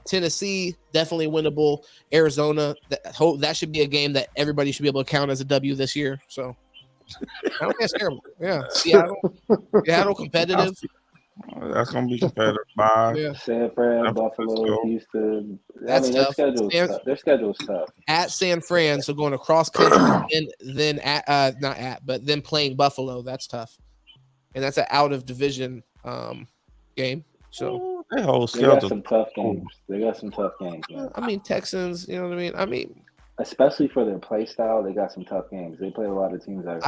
Tennessee, definitely winnable. Arizona, that should be a game that everybody should be able to count as a W this year. So I don't think that's terrible. Yeah, Seattle competitive. That's gonna be competitive. San Fran, Buffalo, Houston. That's tough. Their schedule's tough. At San Fran, so going across country, and then then playing Buffalo. That's tough, and that's an out of division game. So they got some tough games. Man. I mean, Texans. You know what I mean? I mean, especially for their play style, they got some tough games. They play a lot of teams that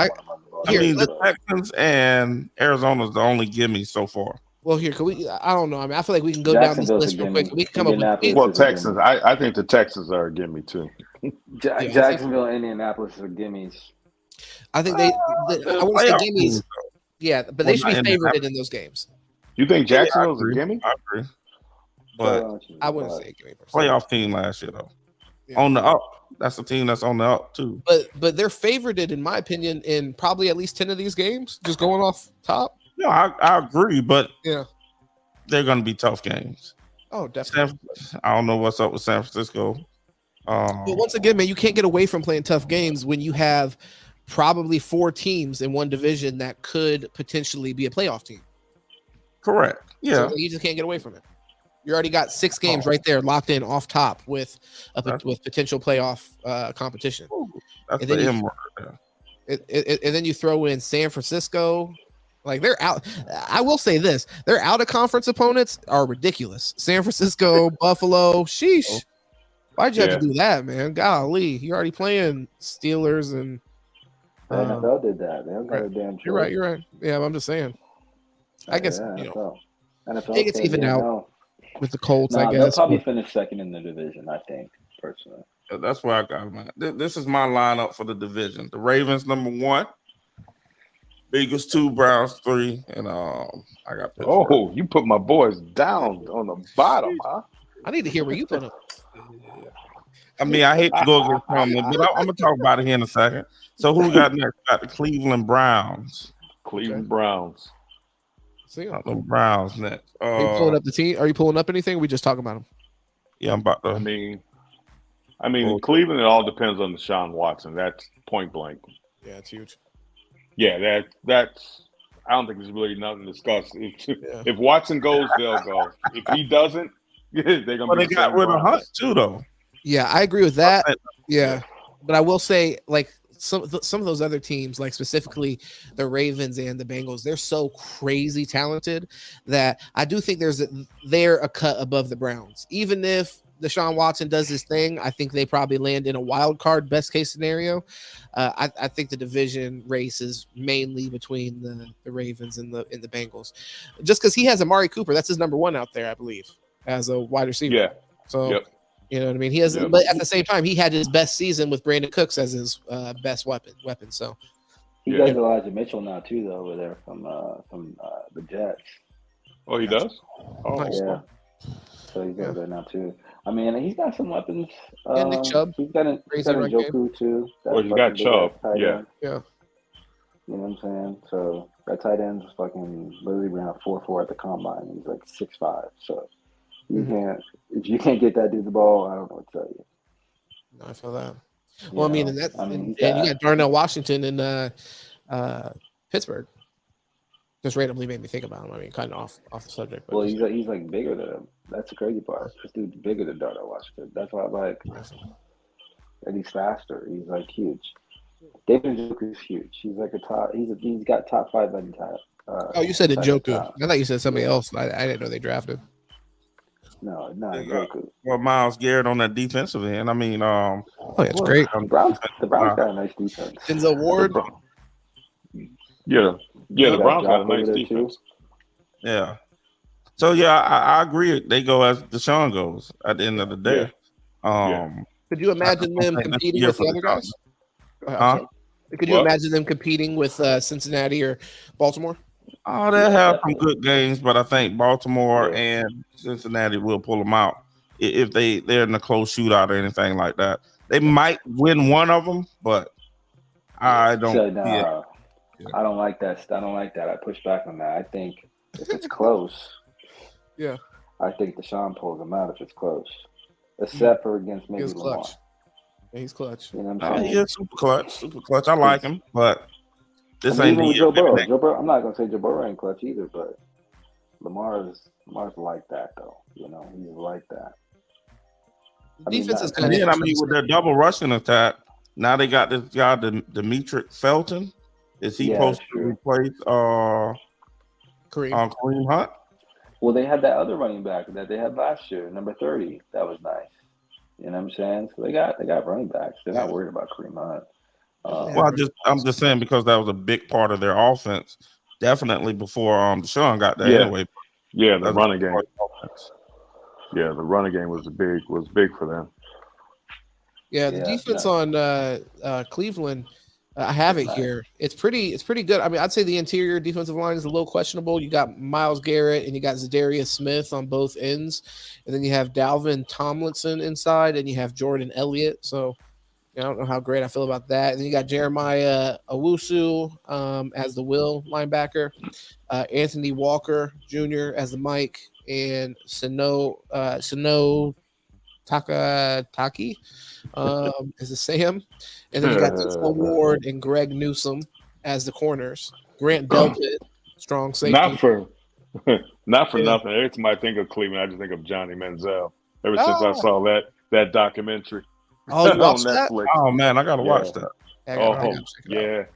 the Texans and Arizona's the only gimme so far. Well, here, can we? I don't know. I mean, I feel like we can go down this list real quick. We can come up with Texans. I think the Texans are a gimme too. Jacksonville and Indianapolis are gimmies. I think I wouldn't say gimmies. Yeah, but they should be favorited in those games. You think Jacksonville's a gimme? I agree. But I wouldn't say a gimme. Playoff team last year though. Yeah. On the up. That's a team that's on the up too. But they're favorited, in my opinion, in probably at least 10 of these games, just going off top. No, I agree, but they're gonna be tough games. Oh, definitely. I don't know what's up with San Francisco. But once again, man, you can't get away from playing tough games when you have probably 4 teams in one division that could potentially be a playoff team. Correct. Yeah. So you just can't get away from it. You already got 6 games right there locked in off top with potential playoff competition. That's and then the M word. And then you throw in San Francisco. Like, they're out. I will say this. Their out-of-conference opponents are ridiculous. San Francisco, Buffalo. Sheesh. Why'd you have to do that, man? Golly. You're already playing Steelers and the NFL did that. They don't got a damn choice. You're right. Yeah, I'm just saying. I guess, NFL it gets evened out with the Colts, I guess. They'll probably finish second in the division, I think, personally. That's where I got my. This is my lineup for the division. The Ravens, number 1. Eagles 2, Browns 3, and I got Pittsburgh. Oh, you put my boys down on the bottom, huh? I need to hear where you put them. I mean, I hate to go against them, but I'm gonna talk about it here in a second. So who we got next? Got the Cleveland Browns. Browns. See, the Browns next. Are you pulling up the team? Are you pulling up anything? Or we just talking about them. Yeah, I'm about to. I mean, Cleveland. It all depends on Deshaun Watson. That's point blank. Yeah, it's huge. Yeah, that's. I don't think there's really nothing to discuss. If Watson goes, they'll go. If he doesn't, they're gonna. But they got rid of Hunt too, though. Yeah, I agree with that. Yeah, but I will say, like, some of those other teams, like specifically the Ravens and the Bengals, they're so crazy talented that I do think they're a cut above the Browns. Even if Deshaun Watson does his thing, I think they probably land in a wild card best case scenario. I think the division race is mainly between the Ravens and the Bengals, just because he has Amari Cooper. That's his number 1 out there, I believe, as a wide receiver. Yeah. So. Yep. You know what I mean? He has, but at the same time, he had his best season with Brandon Cooks as his best weapon. So he does Elijah Mitchell now too, though, over there from the Jets. Oh, he does. Oh, nice. Yeah. So he's over there now too. I mean, he's got some weapons. Nick Chubb. He's got Njoku too. Well, he's got Chubb. Yeah. You know what I'm saying? So that tight end's fucking literally ran a 4.4 at the combine. He's like 6'5". So if you can't get that dude the ball, I don't know what to tell you. No, I feel that. Well, I mean, and you got Darnell Washington in Pittsburgh. Just randomly made me think about him. I mean, kind of off the subject. But well, he's like bigger than him. That's the crazy part. This dude's bigger than Darnell Washington. That's why I like. And he's faster. He's like huge. David Njoku is huge. He's like he's got top 5 any time. You said Njoku. I thought you said somebody else. I didn't know they drafted. No, not Njoku. Well, Myles Garrett on that defensive end. I mean, it's great. The Browns got a nice defense. Denzel Ward. The Browns got a nice defense. Yeah. So I agree. They go as Deshaun goes at the end of the day. Could you imagine them competing with the other guys? Could you imagine them competing with Cincinnati or Baltimore? Oh, they'll have some good games, but I think Baltimore and Cincinnati will pull them out if they're in a close shootout or anything like that. They might win one of them, but I don't. I don't like that. I don't like that. I push back on that. I think if it's close, I think Deshaun pulls them out if it's close, except for against maybe Lamar. He's clutch. You know what I'm saying? Yeah, super clutch. I like him, but this ain't the Joe Burrow. I'm not gonna say Joe Burrow ain't clutch either, but Lamar's like that though. You know, he's like that. Defense is kind of. I mean, with their double rushing attack, now they got this guy, Demetric Felton. Is he supposed to replace Kareem Hunt? Well, they had that other running back that they had last year, number 30. That was nice. You know what I'm saying? So they got running backs. They're not worried about Kareem Hunt. I'm just saying because that was a big part of their offense. Definitely before Deshaun got there anyway. Yeah, the running game. Yeah, the running game was big for them. Yeah, the defense on Cleveland. I have it here. It's pretty good. I mean, I'd say the interior defensive line is a little questionable. You got Myles Garrett and you got Zadarius Smith on both ends, and then you have Dalvin Tomlinson inside, and you have Jordan Elliott. So I don't know how great I feel about that. And then you got Jeremiah Owusu as the will linebacker, Anthony Walker Jr. as the Mike, and Sano Takataki as a Sam, and then you got Denzel Ward and Greg Newsome as the corners. Grant Delpit, strong safety. Not for nothing. Every time I think of Cleveland, I just think of Johnny Manziel. Ever since I saw that documentary on Netflix. Oh man, I gotta watch that. Yeah.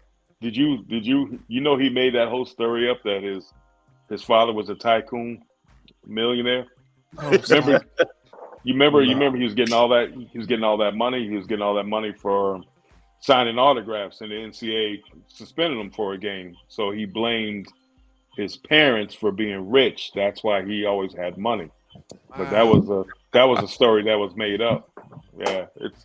Did you know he made that whole story up that his father was a tycoon millionaire? Remember? You remember he was getting all that money. He was getting all that money for signing autographs, and the NCAA suspended him for a game. So he blamed his parents for being rich. That's why he always had money. But that was a story that was made up. Yeah,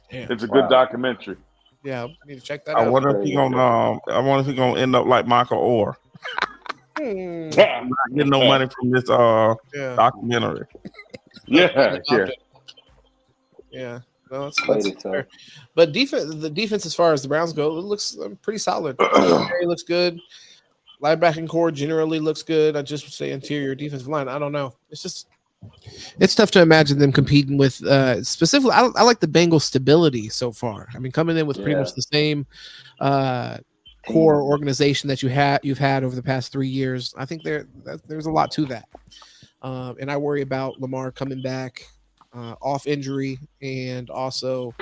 it's a good documentary. Yeah, I need to check that out. I wonder if he's gonna end up like Michael Orr. Not getting no money from this documentary. Yeah, no, that's fair. But the defense, as far as the Browns go, it looks pretty solid. Secondary looks good. Linebacking core generally looks good. I just say interior defensive line. I don't know. It's tough to imagine them competing with specifically. I like the Bengals' stability so far. I mean, coming in with pretty much the same core organization that you've had over the past 3 years. I think there's a lot to that, and I worry about Lamar coming back off injury, and also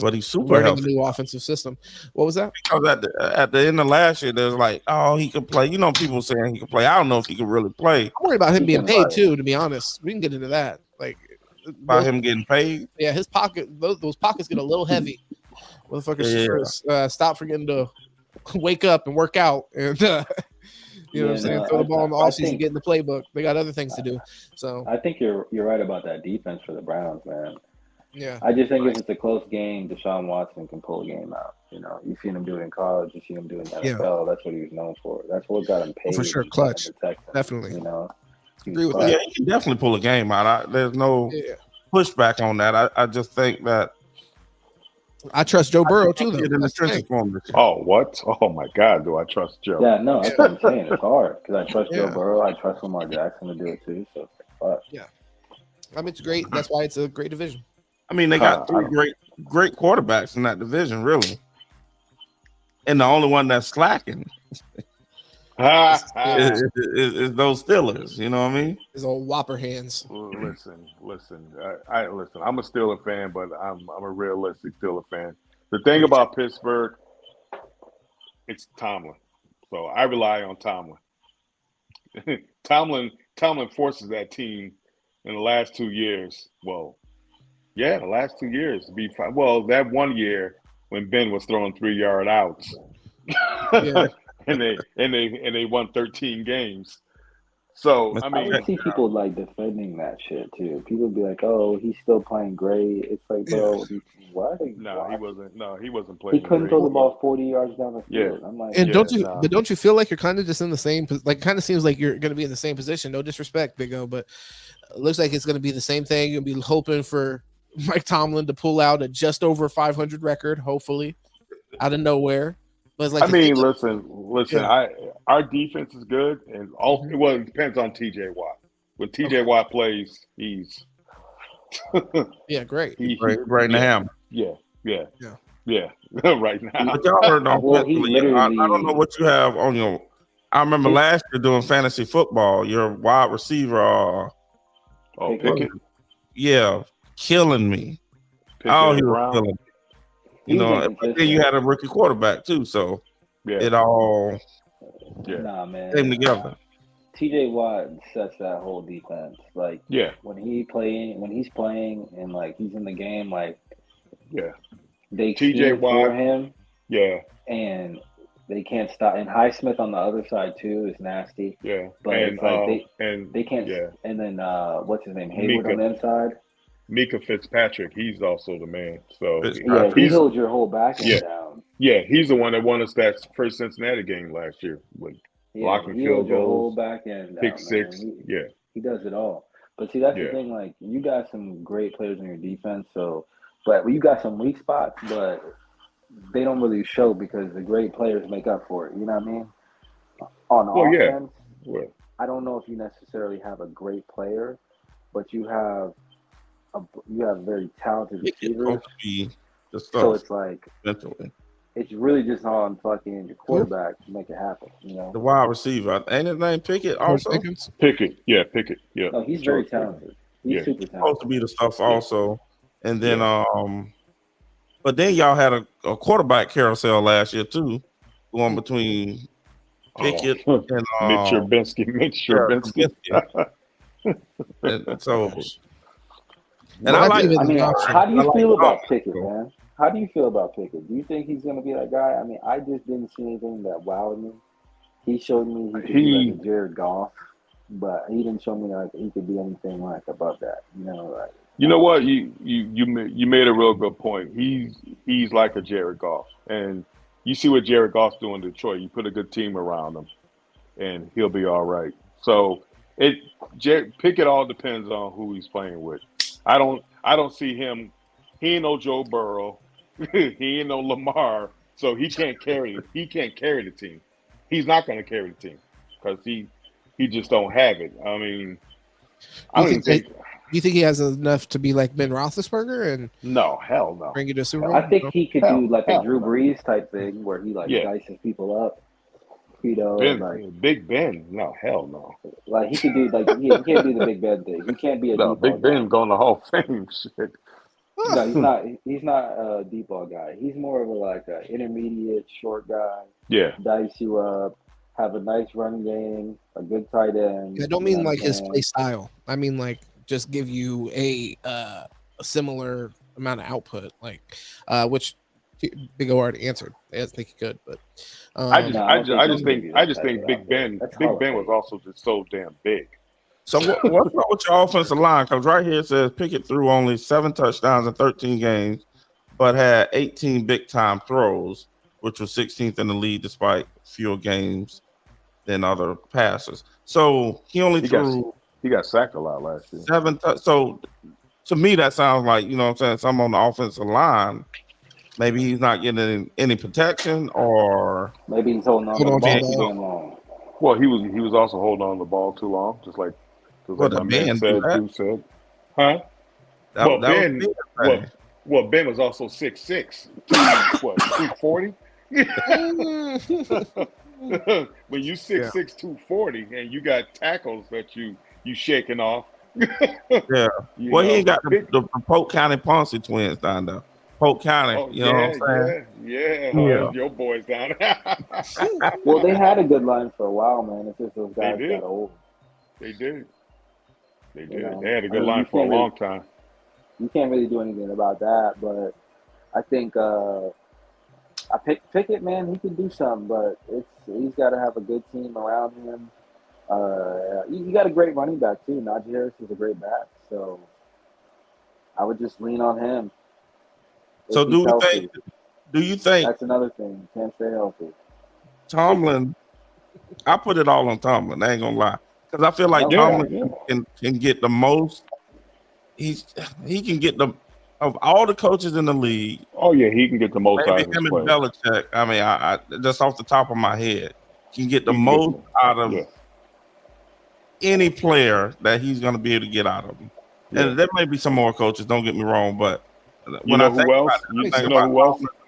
but he's super learning healthy. a new offensive system. What was that? Because at the end of last year, there's like, oh, he could play. You know, people saying he could play. I don't know if he could really play. I'm worried about him being paid too. To be honest, we can get into that. Like about him getting paid. Yeah, his pocket. Those pockets get a little heavy. Motherfuckers, stop forgetting to wake up and work out, and you know what I'm saying. Throw the ball in the offseason, get in the playbook. They got other things to do. So I think you're right about that defense for the Browns, man. Yeah, I just think if it's a close game, Deshaun Watson can pull a game out. You know, you've seen him do it in college, you've seen him do it in the NFL. That's what he was known for. That's what got him paid. For sure, clutch. Definitely. You know, agree with that. Yeah, he can definitely pull a game out. There's no pushback on that. I just think that I trust Joe Burrow too, though. Get in the That's the trenches thing. for him. Oh, what? Oh my God, do I trust Joe? Yeah, no, that's what I'm saying. It's hard because I trust Joe Yeah. Burrow. I trust Lamar Jackson to do it too. So, fuck. I mean, it's great. That's why it's a great division. I mean, they got three great quarterbacks in that division, really. And the only one that's slacking is those Steelers. You know what I mean? His old whopper hands. Listen. I'm a Steeler fan, but I'm a realistic Steeler fan. The thing about Pittsburgh, it's Tomlin. So I rely on Tomlin. Tomlin forces that team in the last 2 years. Well, yeah, the last 2 years to be fine. Well, that 1 year when Ben was throwing 3-yard outs. Yeah. and they won 13 games. So I mean, I would see people like defending that shit too. People would be like, "Oh, he's still playing great." It's like, bro, what? No, he wasn't. No, he wasn't playing. He couldn't great. throw the ball 40 yards down the field. Yeah. I'm like, And Yeah, don't you feel like you're kind of just in the same, like, kind of seems like you're going to be in the same position. No disrespect, Big O, but it looks like it's going to be the same thing. You'll be hoping for Mike Tomlin to pull out a just over 500 record, hopefully, out of nowhere. But it's like, I mean, listen. Yeah. Our defense is good, and it depends on TJ Watt. When TJ Watt plays, he's yeah, great. Right in the hammer. Yeah. Right now. But y'all heard Well, he offensively. I don't know literally- what you have on your. I remember last year doing fantasy football. Your wide receiver, Pickett. yeah, killing me. Pickett Oh, and he was Brown. killing me. He You was know, but inconsistent. then you had a rookie quarterback too, so Yeah. it all Yeah. Nah, man. came together. TJ Watt sets that whole defense. Like Yeah. when he's playing, and like he's in the game, like Yeah. they TJ scheme for Watt. him, Yeah. and they can't stop. And Highsmith on the other side too is nasty. Yeah. But and it's like and they can't. Yeah. And then what's his name? Hayward Mika. on the inside. Mika Fitzpatrick, he's also the man. So Yeah, he he's holds your whole back end Yeah. down. he's the one that won us that first Cincinnati game last year with Yeah, blocking he field holds your whole goals, back end down. pick man. six. Yeah. He does it all. But see, that's Yeah. the thing. Like, you got some great players in your defense. So, but you got some weak spots, but they don't really show because the great players make up for it. You know what I mean? On Well, yeah. offense, Well, I don't know if you necessarily have a great player, but you have very talented It's receivers. supposed to be the So stuff it's like eventually. it's really just on fucking your quarterback to make it happen. You know? The wide receiver, ain't his name Pickett also? Pickens. Pickett. Yeah, Pickett. Yeah. No, he's very George Pickett. talented. He's Yeah. super Supposed to talented. be the stuff also. And then but then y'all had a quarterback carousel last year too, going between Pickett and Mitch Trubisky. and so and Well, I like even I mean, option. how do you I like feel the about option, Pickett, so. man? How do you feel about Pickett? Do you think he's going to be that guy? I mean, I just didn't see anything that wowed me. He showed me he could be like a Jared Goff, but he didn't show me like he could be anything like above that. You know, like You know what? You made a real good point. He's like a Jared Goff, and you see what Jared Goff's doing in Detroit. You put a good team around him, and he'll be all right. So Pickett all depends on who he's playing with. I don't see him. He ain't no Joe Burrow. He ain't no Lamar. So he can't carry the team. He's not going to carry the team because he just don't have it. I mean, I don't even think. You think he has enough to be like Ben Roethlisberger and No, hell no. bring you to a Super Bowl? I think he could do like a hell Drew no. Brees type thing where he like Yeah. dices people up. You know, like Big Ben. No, hell no. like he could do like he can't do the Big Ben thing. He can't be a No, deep ball Big Ben guy. going to Hall of Fame. Shit. No, he's not a deep ball guy. He's more of a like a intermediate short guy. Yeah. Dice you up, have a nice run game, a good tight end. I don't mean you like his understand? play style. I mean like just give you a similar amount of output, like which Big O already answered. I think he could, but I No, just think think Big Ben That's Big Hall of Ben was Fame. also just so damn big. So what's up with your offensive line? Because right here it says Pickett threw only 7 touchdowns in 13 games, but had 18 big time throws, which was 16th in the league despite fewer games than other passers. So he only threw He got sacked a lot last year. 7. So to me that sounds like, you know what I'm saying, something on the offensive line maybe he's not getting any protection, or maybe he's holding on to the ball too long. Well, he was also holding on to the ball too long, just like my man said. Who said? Huh? Ben was also 6'6", what, 240? When you 6'6", 240, and you got tackles that you shaking off. Yeah. Well, he ain't got the Polk County Ponce twins down there. Polk County, you know what I'm saying? Yeah. Your boys down there. Well, they had a good line for a while, man. It's just those guys got old. They did. You know? They had a good line for a long time. You can't really do anything about that, but I think Pickett, man, he can do something, but he's got to have a good team around him. You got a great running back too. Najee Harris is a great back, so I would just lean on him. So do you think that's another thing? Can't stay healthy. Tomlin, I put it all on Tomlin. I ain't gonna lie, because I feel like Tomlin can get the most. He can get the of all the coaches in the league. Oh yeah, he can get the most out of his him players. and Belichick. I mean, I just off the top of my head, can get the most out of any player that he's going to be able to get out of him. And there may be some more coaches. Don't get me wrong, but you know who else?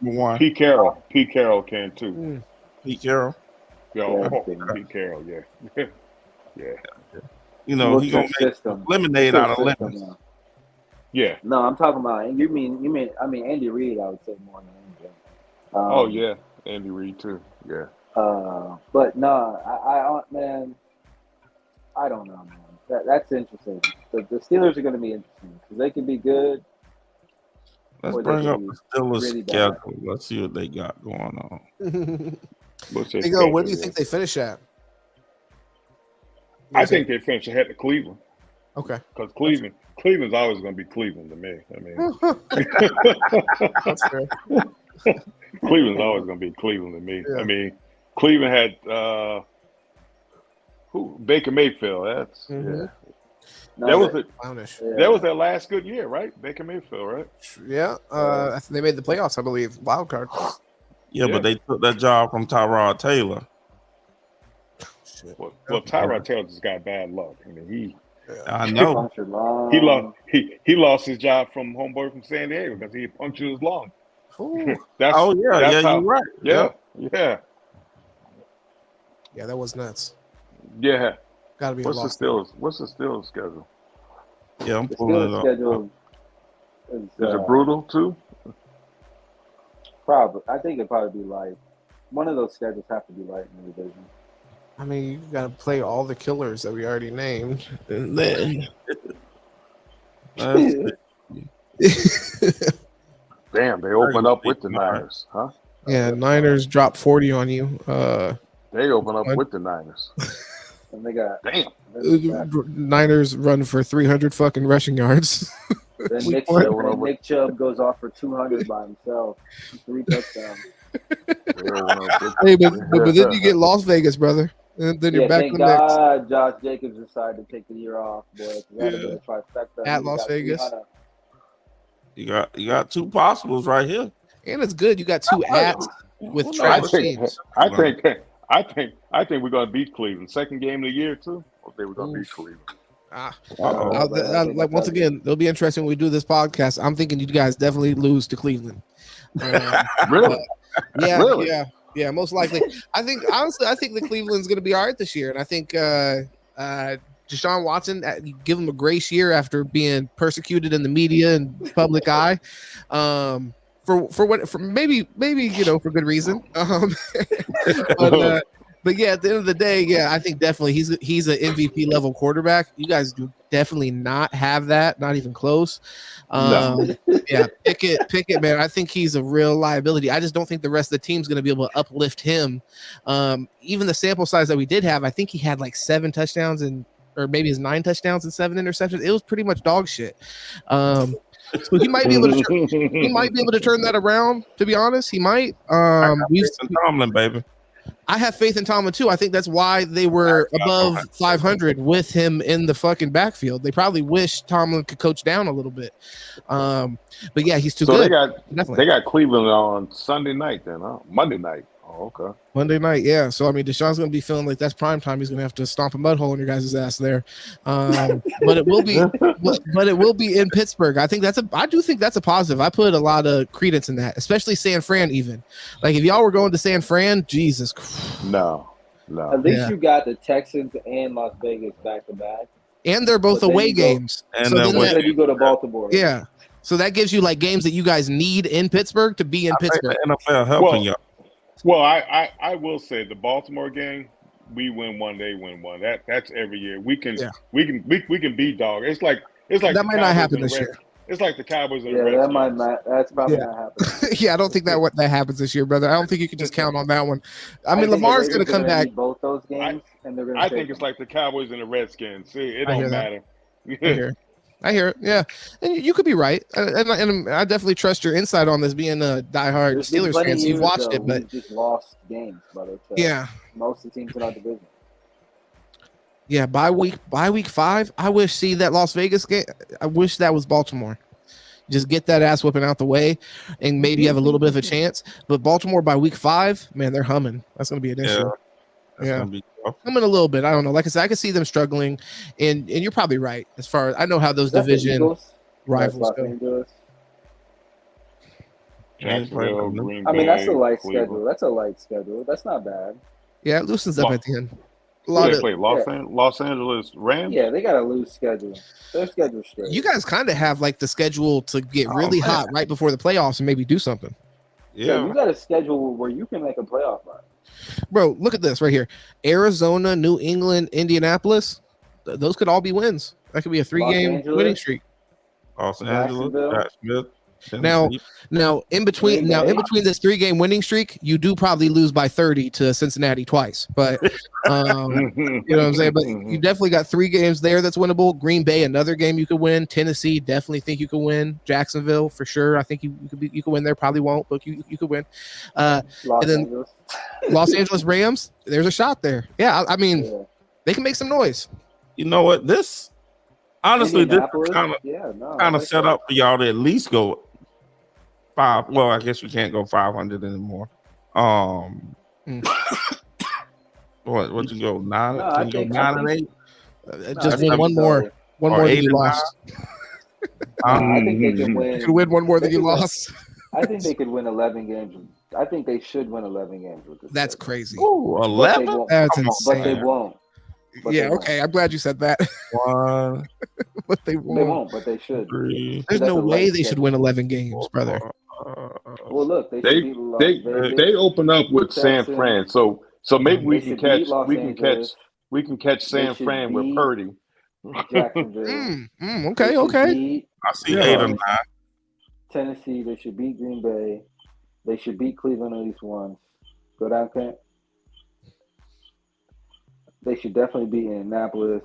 Who else? Pete Carroll. Pete Carroll can too. Pete Carroll. Pete Carroll. Yeah. You know, he's gonna make lemonade out of lemons. Yeah. No, I'm talking about. You mean? I mean, Andy Reid. I would say more than anything. Andy Reid too. Yeah. But no, man, I don't know, man. That's interesting. The Steelers are going to be interesting because they can be good. Let's bring up the Steelers schedule. Let's see what they got going on. Where do you think they finish at? I think they finish ahead of Cleveland. Okay. Because Cleveland's always going to be Cleveland to me. I mean, that's fair. Cleveland's always going to be Cleveland to me. Yeah. I mean, Cleveland had Baker Mayfield. That's that was their last good year, right? Baker Mayfield, right? Yeah. I think they made the playoffs, I believe. Wild card. Yeah, but they took that job from Tyrod Taylor. Well, Tyrod Taylor just got bad luck. I mean, I know he lost his job from homeboy from San Diego because he punctured his lung. You're right. Yeah. Yeah, that was nuts. Yeah. Gotta be What's the Steelers schedule? Yeah, I'm pulling it up. Schedule is it brutal too? Probably. I think it'd probably be like one of those schedules have to be light in the division. I mean, you gotta play all the killers that we already named. And then damn, they open up with the Niners, huh? Yeah, Niners drop 40 on you. They open up with the Niners. And they got Niners run for 300 fucking rushing yards. Then Nick Chubb goes off for 200 by himself. 3 touchdowns. Hey, but then you get Las Vegas, brother. And then you're back thank God Josh Jacobs decided to take the year off, boy. At Las Vegas. You got 2 possibles right here. And it's good. You got 2 ats with trash teams. I think we're gonna beat Cleveland. Second game of the year too. I think we're gonna beat Cleveland. Like once again, it'll be interesting when we do this podcast. I'm thinking you guys definitely lose to Cleveland. Really? Yeah, most likely. I think the Cleveland's going to be all right this year, and I think Deshaun Watson, give him a grace year after being persecuted in the media and public eye. For maybe for good reason. But yeah, at the end of the day, I think definitely he's an MVP level quarterback. You guys do definitely not have that, not even close. Yeah, Pickett, man. I think he's a real liability. I just don't think the rest of the team's going to be able to uplift him. Even the sample size that we did have, I think he had like 7 touchdowns or maybe his 9 touchdowns and 7 interceptions. It was pretty much dog shit. So he might be able to turn that around. To be honest, he might. Tomlin, baby. I have faith in Tomlin too. I think that's why they were above 500 with him in the fucking backfield. They probably wish Tomlin could coach down a little bit. But yeah, he's too good. They got Cleveland on Sunday night then, huh? Monday night. Oh, okay. Monday night, yeah. So I mean, Deshaun's going to be feeling like that's prime time. He's going to have to stomp a mud hole in your guys' ass there. But it will be, but it will be in Pittsburgh. I do think that's a positive. I put a lot of credence in that, especially San Fran. Even like if y'all were going to San Fran, Jesus. No. At least you got the Texans and Las Vegas back to back, and they're both away games. And so then you go to Baltimore. Yeah. So that gives you like games that you guys need in Pittsburgh to be in Pittsburgh. NFL helping y'all. Well, I will say the Baltimore game, we win one, they win one. That's every year. We can beat dog. It's like that might not happen this year. It's like the Cowboys and the Redskins. That's probably not happening. Yeah, I don't think that happens this year, brother. I don't think you can just count on that one. I mean, Lamar's going to come back. Both those games, and they're going to. I think it's like the Cowboys and the Redskins. See, it don't matter. I hear it. Yeah, and you could be right. And I definitely trust your insight on this, being a diehard Steelers fan. So you've watched it, but just lost games, brother. Most of the teams in our division. Yeah, by week 5, I wish that Las Vegas game. I wish that was Baltimore. Just get that ass whipping out the way, and maybe you have a little bit of a chance. But Baltimore by week 5, man, they're humming. That's going to be an issue. Humming a little bit. I don't know. Like I said, I can see them struggling, and you're probably right. As far as I know how those division rivals go. Jacksonville, Green Bay, I mean, that's a light Cleveland. schedule. That's a light schedule. That's not bad. Yeah, it loosens up at the end. They play Los Angeles Rams. Yeah, they got a loose schedule. Their schedule's straight. You guys kind of have like the schedule to get really hot right before the playoffs and maybe do something. Yeah, you got a schedule where you can make a playoff run. Bro, look at this right here. Arizona, New England, Indianapolis. Those could all be wins. That could be a 3-game winning streak. Los Angeles, Jacksonville. Now in between this 3-game winning streak, you do probably lose by 30 to Cincinnati twice. But you know what I'm saying? But you definitely got 3 games there that's winnable. Green Bay, another game you could win. Tennessee, definitely think you could win. Jacksonville, for sure. I think you could win there. Probably won't, but you could win. Los Angeles Rams, there's a shot there. Yeah, I mean, they can make some noise. You know what? This honestly, this kind of set up for y'all to at least go 5. Well, I guess we can't go 500 anymore. What you go 9? Can you go 9 and 8? Just win one more than you lost. I think they can win. You can win one more than you lost. I think they could win 11 games. I think they should win 11 games with this. That's crazy. Ooh, 11? That's insane. But they won't. Okay. I'm glad you said that. 1, but they won't. But they should. 3. There's no way they should win 11 games, brother. Well, look, they open up with San Fran, so maybe we can catch San Fran with Purdy. Jacksonville. Okay. I see 8 or 9. Tennessee, they should beat Green Bay. They should beat Cleveland at least once. Go down, Kent. They should definitely beat Indianapolis.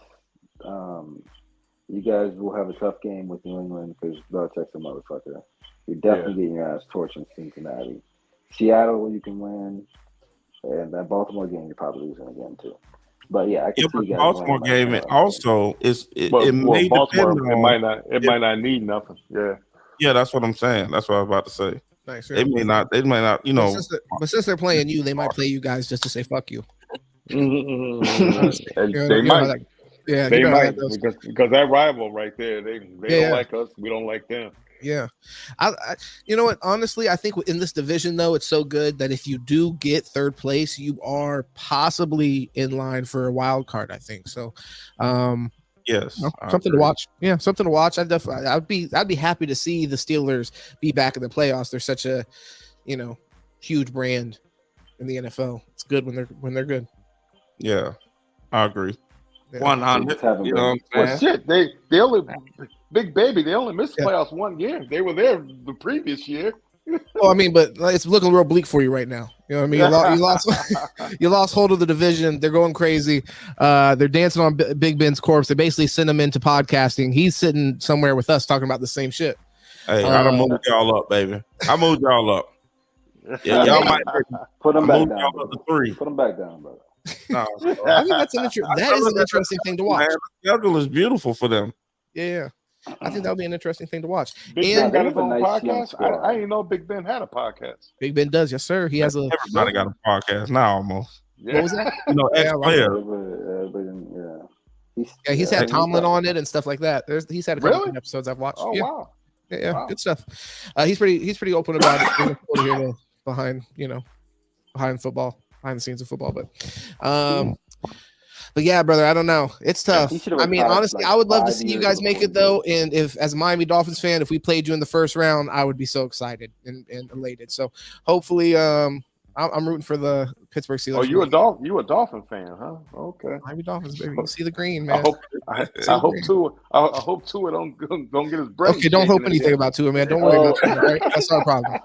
You guys will have a tough game with New England because Belichick's a motherfucker. You're definitely getting your ass torched in Cincinnati. Seattle, you can win. And that Baltimore game, you're probably losing again, too. But yeah, I can see you guys. Baltimore game also it may Baltimore, depend on, it might not need nothing. Yeah, that's what I'm saying. That's what I was about to say. Nice. They may not, you know. But since they're playing you, they might play you guys just to say fuck you. They might. Yeah, they might because that rival right there, they don't like us. We don't like them. Yeah, I you know what? Honestly, I think in this division though, it's so good that if you do get 3rd place, you are possibly in line for a wild card. I think so. Yes, something to watch. Yeah, something to watch. I'd be happy to see the Steelers be back in the playoffs. They're such a huge brand in the NFL. It's good when they're good. Yeah, I agree. Yeah. 100. You know what I'm saying? Shit, they only Big Baby. They only missed playoffs 1 year. They were there the previous year. Well, I mean, but it's looking real bleak for you right now. You know what I mean? You lost hold of the division. They're going crazy. They're dancing on Big Ben's corpse. They basically send him into podcasting. He's sitting somewhere with us talking about the same shit. Hey, I done moved y'all up, baby. I moved y'all up. Yeah, y'all might Put them back move down. y'all up to 3. Put them back down, brother. No, I think that's that is an interesting thing to watch. man, the schedule is beautiful for them. Yeah. I think that would be an interesting thing to watch. Big And Ben got his they have a own nice young podcast. squad. I didn't know Big Ben had a podcast. Big Ben does, yes, sir. He has a Everybody got a podcast now, almost. Yeah. what was that? You know, Yeah, ex-player. He's had Tomlin on it and stuff like that. He's had a couple of episodes I've watched. Oh yeah. wow. Yeah, Wow. good stuff. He's pretty open about it. behind football, behind the scenes of football. But yeah, brother, I don't know. It's tough. I mean, honestly, I would love to see you guys make it though. And if, as a Miami Dolphins fan, if we played you in the first round, I would be so excited and elated. So hopefully, I'm rooting for the Pittsburgh Steelers. Oh, you a Dolphin fan, huh? Okay. Miami Dolphins, baby. You see the green, man. I hope Tua don't get his brain. Okay, don't hope anything about Tua, man. Don't worry about Tua. Right? That's our problem.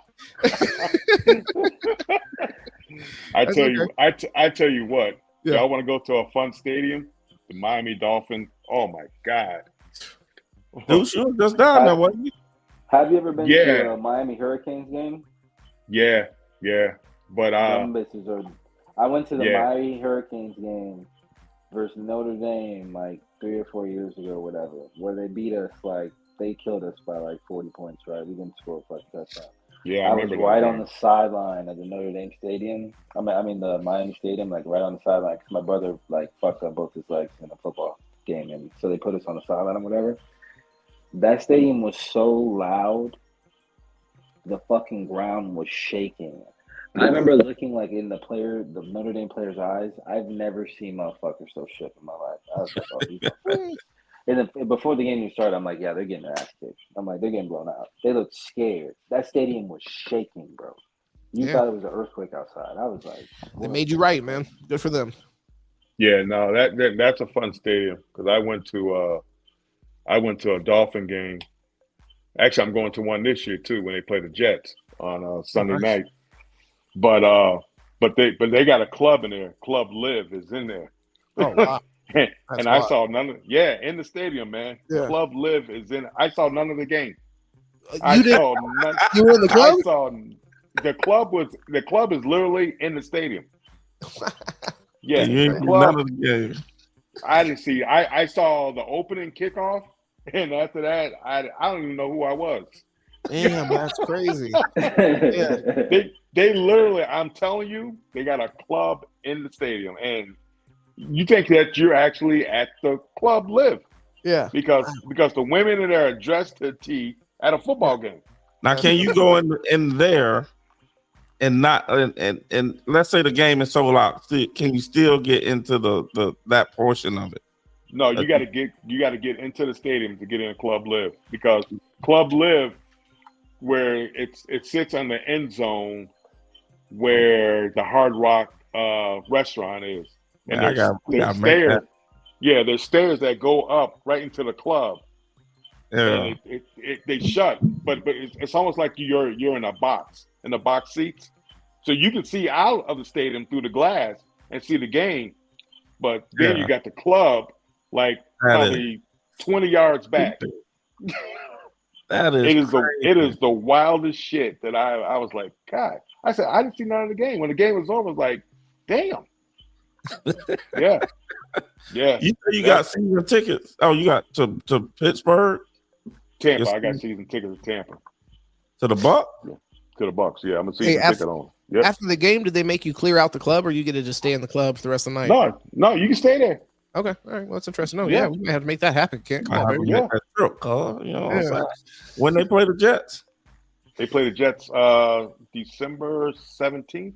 I tell you what. Yeah. Y'all want to go to a fun stadium? The Miami Dolphins. Oh my God. Dude, you just down there, wasn't you? Have you ever been to a Miami Hurricanes game? Yeah. But I went to the Miami Hurricanes game versus Notre Dame like 3 or 4 years ago, or whatever, where they beat us they killed us by 40 points, right? We didn't score a fucking touchdown. Yeah, I was right on the sideline of the Notre Dame stadium. I mean the Miami stadium, right on the sideline. Cause my brother fucked up both his legs in a football game, and so they put us on the sideline or whatever. That stadium was so loud, the fucking ground was shaking. I remember looking in the Notre Dame player's eyes. I've never seen motherfuckers so shook in my life. I was like, oh, these motherfuckers. And then before the game even started, I'm like, yeah, they're getting their ass kicked. I'm like, they're getting blown out. They looked scared. That stadium was shaking, bro. You thought it was an earthquake outside. I was like, they made you right, man. Good for them. Yeah, no, that's a fun stadium because I went to a Dolphin game. Actually, I'm going to one this year too when they play the Jets on Sunday night. But they got a club in there. Club Live is in there. Oh wow. And I saw none of in the stadium, man. Yeah. Club Live is in. I saw none of the game. You were in the club? I saw the club is literally in the stadium. Yeah, you none of the game. I didn't see. I saw the opening kickoff, and after that, I don't even know who I was. Damn, that's crazy. Yeah. They literally, I'm telling you, they got a club in the stadium, and you think that you're actually at the Club Live. Yeah. Because the women in there are dressed to T at a football game. Now, can you go in there and not and let's say the game is sold out? Can you still get into that portion of it? No, you got to get into the stadium to get in Club Live because Club Live, where it sits on the end zone, where the Hard Rock restaurant is. And there's stairs. Yeah, there's stairs that go up right into the club. Yeah, and they shut, but it's almost like you're in a box, in the box seats, so you can see out of the stadium through the glass and see the game. But then you got the club probably 20 yards back. That is it is the wildest shit that I was like, God. I said I didn't see none of the game. When the game was over, I was like, damn. Yeah. You say you got season tickets? Oh, you got to Pittsburgh, Tampa. I got season tickets to Tampa. To the Bucs? Yeah. To the Bucs. Yeah, I'm a season ticket on. Yep. After the game, did they make you clear out the club, or you get to just stay in the club for the rest of the night? No, you can stay there. Okay, all right. Well, that's interesting. No, yeah, we might have to make that happen. Come on, baby. Yeah. When they play the Jets, they play the Jets December 17th.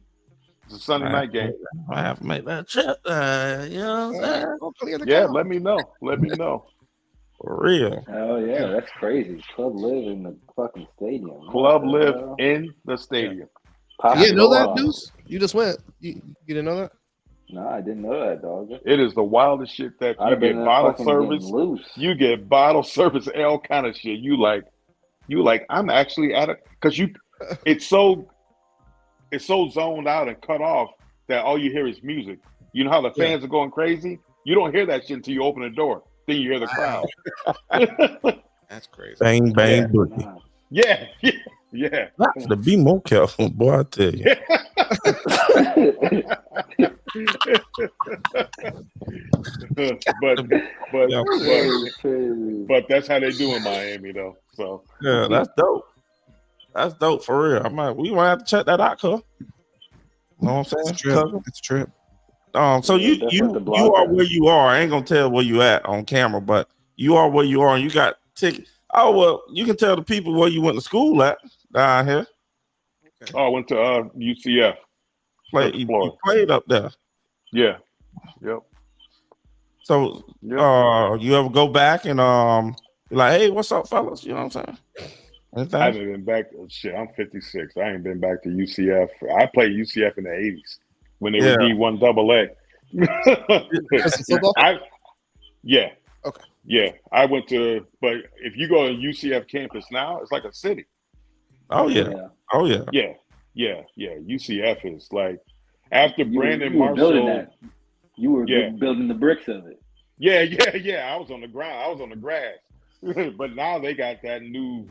It's a Sunday night game. I have to make that trip. You know what I'm saying? Yeah, let me know. For real. Oh yeah, that's crazy. Club Live in the fucking stadium. Club Live in the stadium. You didn't know that, Deuce? You just went. You didn't know that? No, I didn't know that, dog. It is the wildest shit that you get bottle service. You get bottle service, all kind of shit. You like, I'm actually at it because it's so zoned out and cut off that all you hear is music. You know how the fans are going crazy? You don't hear that shit until you open the door. Then you hear the crowd. That's crazy. Bang, bang, boogie. Yeah. Got to be more careful, boy. I tell you. but that's how they do in Miami, though. So yeah, that's dope. That's dope for real. We might have to check that out, cuz. You know what I'm saying? It's a trip. So you are where you are. I ain't gonna tell where you at on camera, but you are where you are, and you got tickets. Oh well, you can tell the people where you went to school at down here. Okay. Oh, I went to UCF. You played up there. Yeah. Yep. So you ever go back and be like, hey, what's up, fellas? You know what I'm saying? Anything? I haven't been back. Shit, I'm 56. I ain't been back to UCF. I played UCF in the 80s when they were D1 AA. Football? Yeah. Okay. Yeah. I went to, but if you go to UCF campus now, it's like a city. Oh, yeah. Oh, yeah. Yeah. UCF is like, after Brandon you Marshall. Building that. You were building the bricks of it. Yeah. I was on the ground. I was on the grass. But now they got that new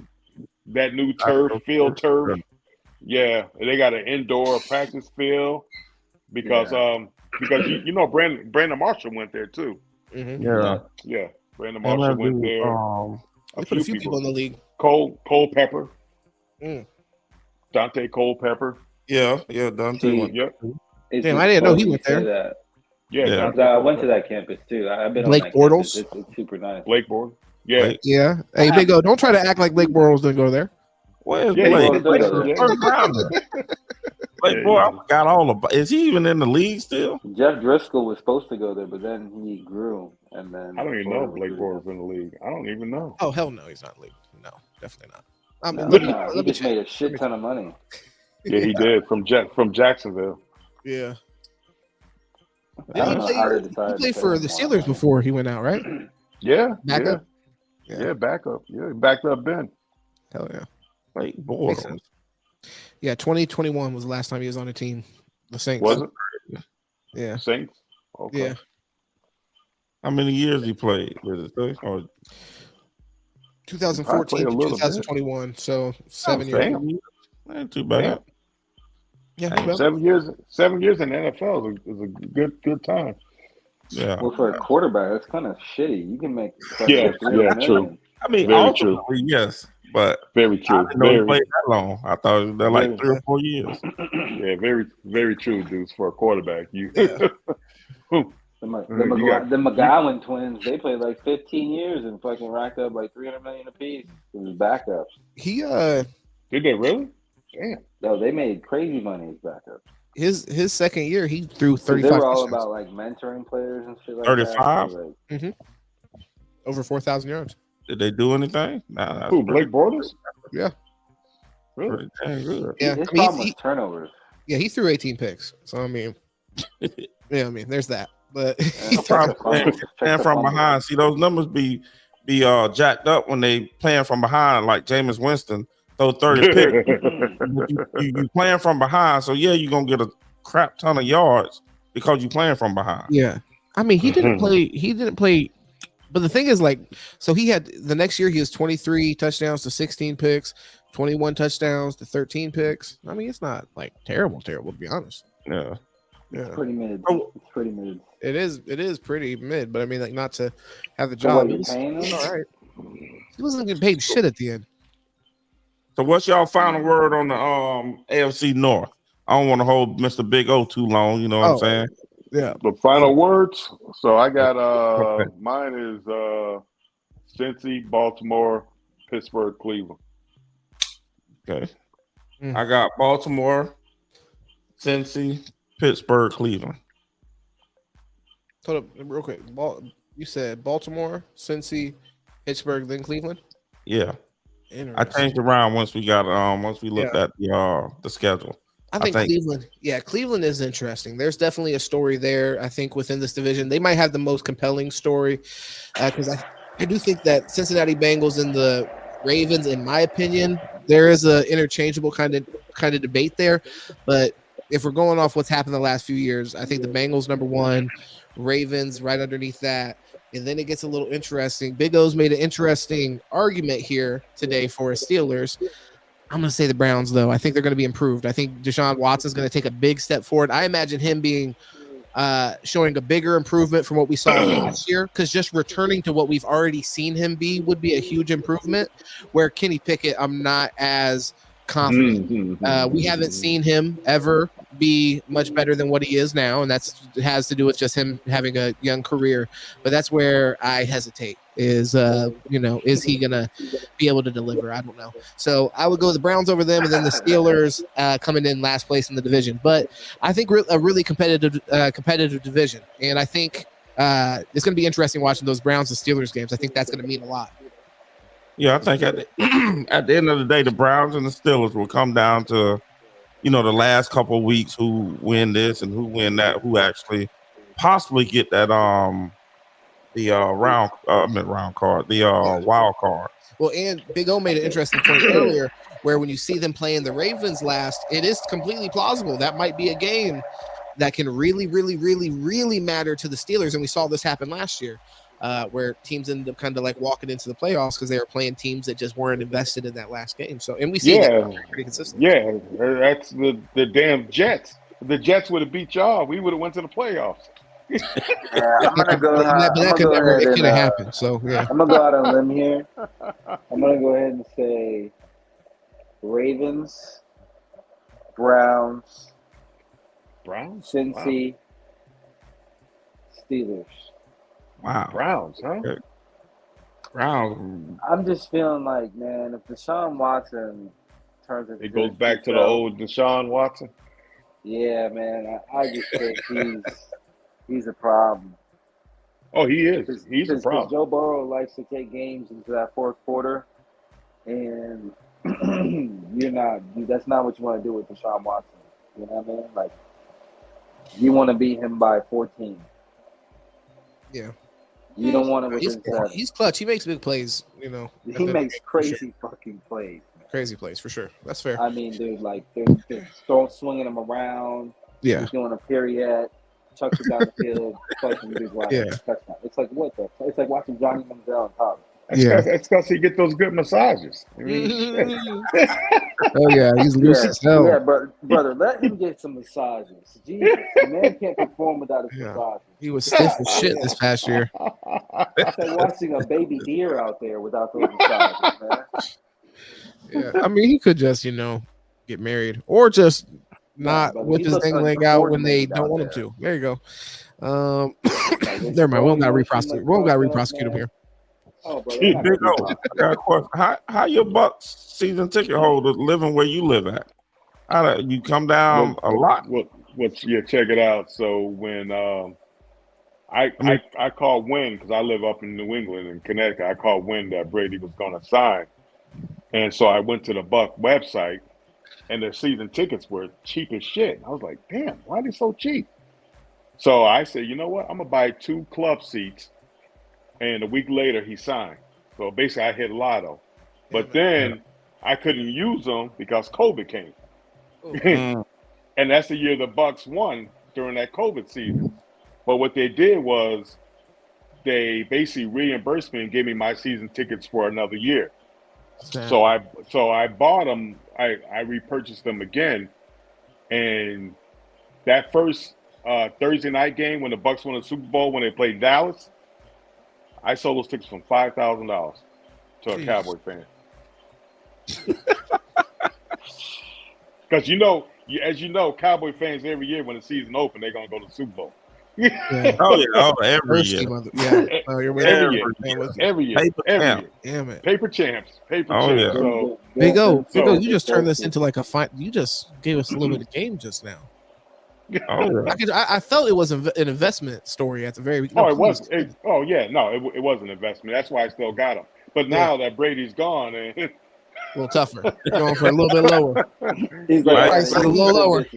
turf, field turf. Yeah, they got an indoor practice field because you know Brandon Marshall went there too. Mm-hmm. Yeah. Brandon Marshall went there. I put a few people in the league. Cole Pepper, Dante Culpepper. Yeah, Dante went. Yep. Damn, I didn't know he went there. That. Yeah. I went to that campus too. I've been Blake on that Bortles. Campus. It's super nice. Blake Bortles. Yeah. Yeah. Hey, Big O, don't try to act like Blake Bortles didn't go there. Where's Blake? Blake boy, I forgot all about. Is he even in the league still? Jeff Driscoll was supposed to go there, but then he grew, and then I don't even know if Blake Bortles in the league. I don't even know. Oh hell no, he's not in the league. No, definitely not. He just made a shit ton of money. Yeah, he did from Jacksonville. Yeah. He played for the Steelers before he went out, right? Yeah. Backup? Yeah, backup. Yeah, backed up Ben. Hell yeah. Blake Bortles. Yeah, 2021 was the last time he was on the team. The Saints. Was it? Yeah. Saints? Okay. Yeah. How many years he played? Was it or 2014 to 2021, so 7 years. Ain't too bad. Yeah, 7 years. 7 years in the NFL is a good time. Yeah. Well, for a quarterback, that's kind of shitty. You can make true. I mean, very true. Yes, but very true. I didn't know he played that long. I thought they're like 3 or 4 years. Yeah, very, very true, dudes. For a quarterback, The McGowan twins, they played like 15 years and fucking racked up like $300 million apiece. It was backups. Did they really? Damn. No, they made crazy money as backups. His second year, he threw 35. They were all about like mentoring players and shit like 35? that. Mm-hmm. Over 4,000 yards. Did they do anything? Nah. Who, Blake Bortles? Yeah. Really? Dang good. Yeah. His problem was turnovers. Yeah, he threw 18 picks. So I mean, there's that. But playing from behind. See, those numbers be jacked up when they playing from behind, like Jameis Winston. Those 30 picks. you playing from behind, so yeah, you're gonna get a crap ton of yards because you playing from behind. Yeah, I mean he didn't play. But the thing is, like, so he had the next year he has 23 touchdowns to 16 picks, 21 touchdowns to 13 picks. I mean, it's not like terrible to be honest. Yeah. It's pretty mid. It's pretty mid. It is pretty mid, but I mean, like, not to have the job. Paying him? All right. He wasn't getting paid shit at the end. So what's y'all final word on the AFC North? I don't want to hold Mr. Big O too long, you know what I'm saying? Yeah. The final words. So I got mine is Cincy, Baltimore, Pittsburgh, Cleveland. Okay. I got Baltimore, Cincy, Pittsburgh, Cleveland. Hold up real quick. You said Baltimore, Cincy, Pittsburgh, then Cleveland? Yeah. I changed around once we got once we looked at the schedule. I think Cleveland. Yeah, Cleveland is interesting. There's definitely a story there. I think within this division, they might have the most compelling story because I do think that Cincinnati Bengals and the Ravens, in my opinion, there is a interchangeable kind of debate there. But if we're going off what's happened the last few years, I think the Bengals number one, Ravens right underneath that, And then it gets a little interesting. Big O's made an interesting argument here today for his Steelers. I'm going to say the Browns, though. I think they're going to be improved. I think Deshaun Watson's going to take a big step forward. I imagine him being showing a bigger improvement from what we saw last year, because just returning to what we've already seen him be would be a huge improvement, where Kenny Pickett, I'm not as confident. We haven't seen him ever be much better than what he is now, and it has to do with just him having a young career. But that's where I hesitate is is he gonna be able to deliver? I don't know. So I would go the Browns over them, and then the Steelers coming in last place in the division. But I think a really competitive division, and I think it's going to be interesting watching those Browns and Steelers games. I think that's going to mean a lot. Yeah, I think at the end of the day, the Browns and the Steelers will come down to, the last couple of weeks, who win this and who win that, who actually possibly get that wild card. Well, and Big O made an interesting point earlier, where when you see them playing the Ravens last, it is completely plausible that might be a game that can really, really, really, really matter to the Steelers. And we saw this happen last year, where teams ended up kind of like walking into the playoffs because they were playing teams that just weren't invested in that last game. So, and we see that pretty consistent. Yeah, that's the damn Jets. If the Jets would have beat y'all, we would have went to the playoffs. I'm gonna go. It could have happened. So yeah, I'm gonna go out on a limb here. I'm gonna go ahead and say Ravens, Browns, Cincy, Steelers. Wow, Browns, huh? Okay. Browns. I'm just feeling like, man, if Deshaun Watson turns into, it goes back to the old Deshaun Watson. Yeah, man, I just think he's a problem. Oh, he is. He's a problem. Joe Burrow likes to take games into that fourth quarter, and that's not what you want to do with Deshaun Watson. You know what I mean? Like, you want to beat him by 14. Yeah. You don't want to. He's clutch. He makes big plays. He makes crazy fucking plays. Man. Crazy plays for sure. That's fair. I mean, dude, like they're swinging him around. Yeah. He's doing a period, chucks it down the field, fucking big wide touchdown. It's like what the? It's like watching Johnny Manziel in college. That's because he get those good massages. Oh yeah, he's loose as hell. Yeah, brother, let him get some massages. Jesus, the man can't perform without his massages. He was stiff as shit this past year. It's like watching a baby deer out there without those massages, man. Yeah, I mean, he could just get married or just not whip his thing leg out when they don't want him to. There you go. Never mind. We don't got to reprosecute. We don't got to reprosecute him here. Oh, bro, Big O, I got a question. How your Bucks season ticket holders living where you live at? How do you come down a lot? Check it out. So when I called Win, because I live up in New England in Connecticut. I called Win that Brady was going to sign, and so I went to the Buck website, and their season tickets were cheap as shit. I was like, damn, why are they so cheap? So I said, you know what? I'm gonna buy 2 club seats. And a week later, he signed. So basically, I hit lotto. But then I couldn't use them because COVID came. And that's the year the Bucks won during that COVID season. But what they did was they basically reimbursed me and gave me my season tickets for another year. So I bought them. I repurchased them again. And that first Thursday night game when the Bucks won the Super Bowl when they played Dallas, I sold those tickets for $5,000 to a Cowboy fan. Because as you know, Cowboy fans every year when the season opens, they're gonna go to the Super Bowl. Every year. Every year. Damn it. Paper champs. Yeah. So, Big O, you just turned this into like a fight. You just gave us a little bit of game just now. I felt it was an investment story at the very beginning. It was. It was an investment. That's why I still got them. But now that Brady's gone, and a little tougher, going for a little bit lower. He's like, price is a little lower.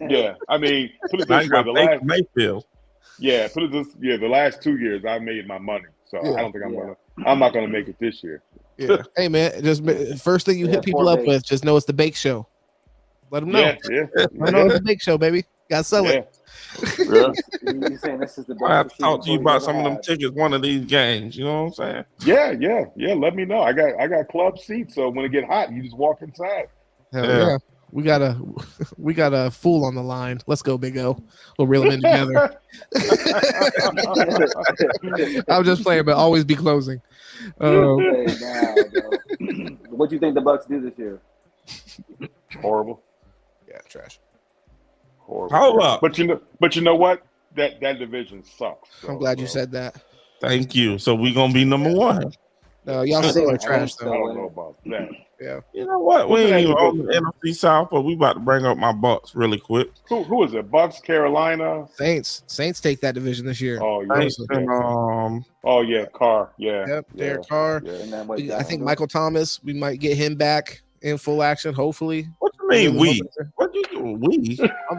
Yeah, I mean, put it this way: the last 2 years I made my money, so I don't think I'm not gonna make it this year. Yeah. Hey man, just first thing you hit people up with, just know it's the Bake Show. Let them know. Yeah. I know it's the Bake Show, baby. Gotta sell it. Yeah. You saying this is the best? I have to talk to season you about we've some of ever them had. tickets one of these games. You know what I'm saying? Yeah. Let me know. I got club seats, so when it get hot, you just walk inside. Hell Yeah. yeah. We got a fool on the line. Let's go, Big O. We'll reel him in together. I'm just playing, but always be closing. Hey, nah, bro. What do you think the Bucks do this year? Horrible. Yeah, trash. Horrible. Hold up. But you know what? That division sucks. I'm glad you said that. Thank you. So we're gonna be number one. No, y'all still are trash I though. don't know about that. Yeah. You know what? We ain't even on the NFC South, but we about to bring up my Bucks really quick. Who is it? Bucks, Carolina. Saints take that division this year. Oh yeah. Saints and Oh yeah, Carr. Yeah. Yep, Derek Carr. Yeah. And then what I think Michael Thomas, we might get him back in full action, hopefully. What you mean we? What you doing? We? I'm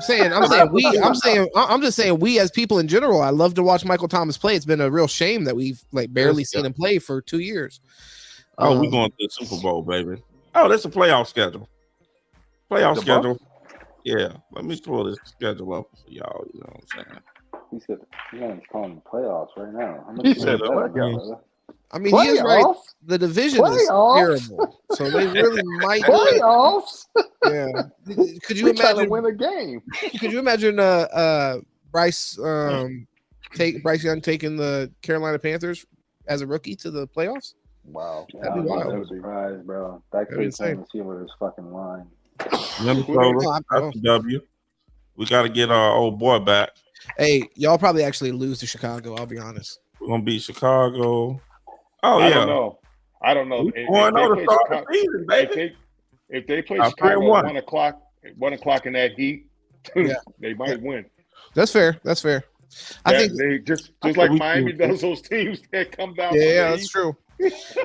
just saying we as people in general. I love to watch Michael Thomas play. It's been a real shame that we've like barely seen him play for 2 years. Oh, we going to the Super Bowl, baby. Oh, that's a playoff schedule. The Schedule. Bucks? Yeah. Let me pull this schedule up for y'all. You know what I'm saying? He said, "He's calling the playoffs right now." How much He you said bet on that, brother? I mean, he is right. The division is terrible, so they really might do it. Playoffs. Yeah. Could you We're trying to imagine? win a game. Could you imagine Bryce Young taking the Carolina Panthers as a rookie to the playoffs? Wow. That'd be wild. I'm surprised, bro. That could insane. see with his fucking line. Minnesota. That's a W. We got to get our old boy back. Hey, y'all probably actually lose to Chicago. I'll be honest. We're gonna beat Chicago. Oh I yeah. don't know. We going on to start the season, baby. If they play I'll Chicago play at 1 o'clock in that heat, Yeah. they might win. That's fair. I think they just like Miami does those teams that come down. Yeah, that's true.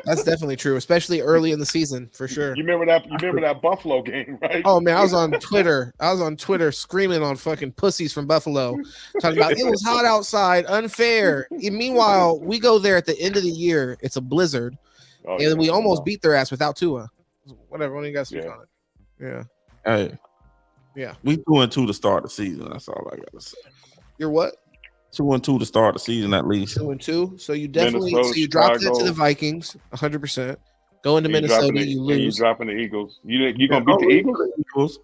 That's definitely true, especially early in the season for sure. You remember that Buffalo game, right? Oh man, I was on Twitter screaming on fucking pussies from Buffalo, talking about it was hot outside, unfair. And meanwhile, we go there at the end of the year. It's a blizzard, and we almost beat their ass without Tua. Whatever. When you guys speak on it. Yeah. Hey. Yeah. We 2-2 to start the season. That's all I gotta say. You're what? 2-2 to start the season at least. 2-2. So you definitely Minnesota, dropped it to Chicago. the Vikings 100%. Go into Minnesota, you lose. You're dropping the Eagles. You gonna beat the Eagles?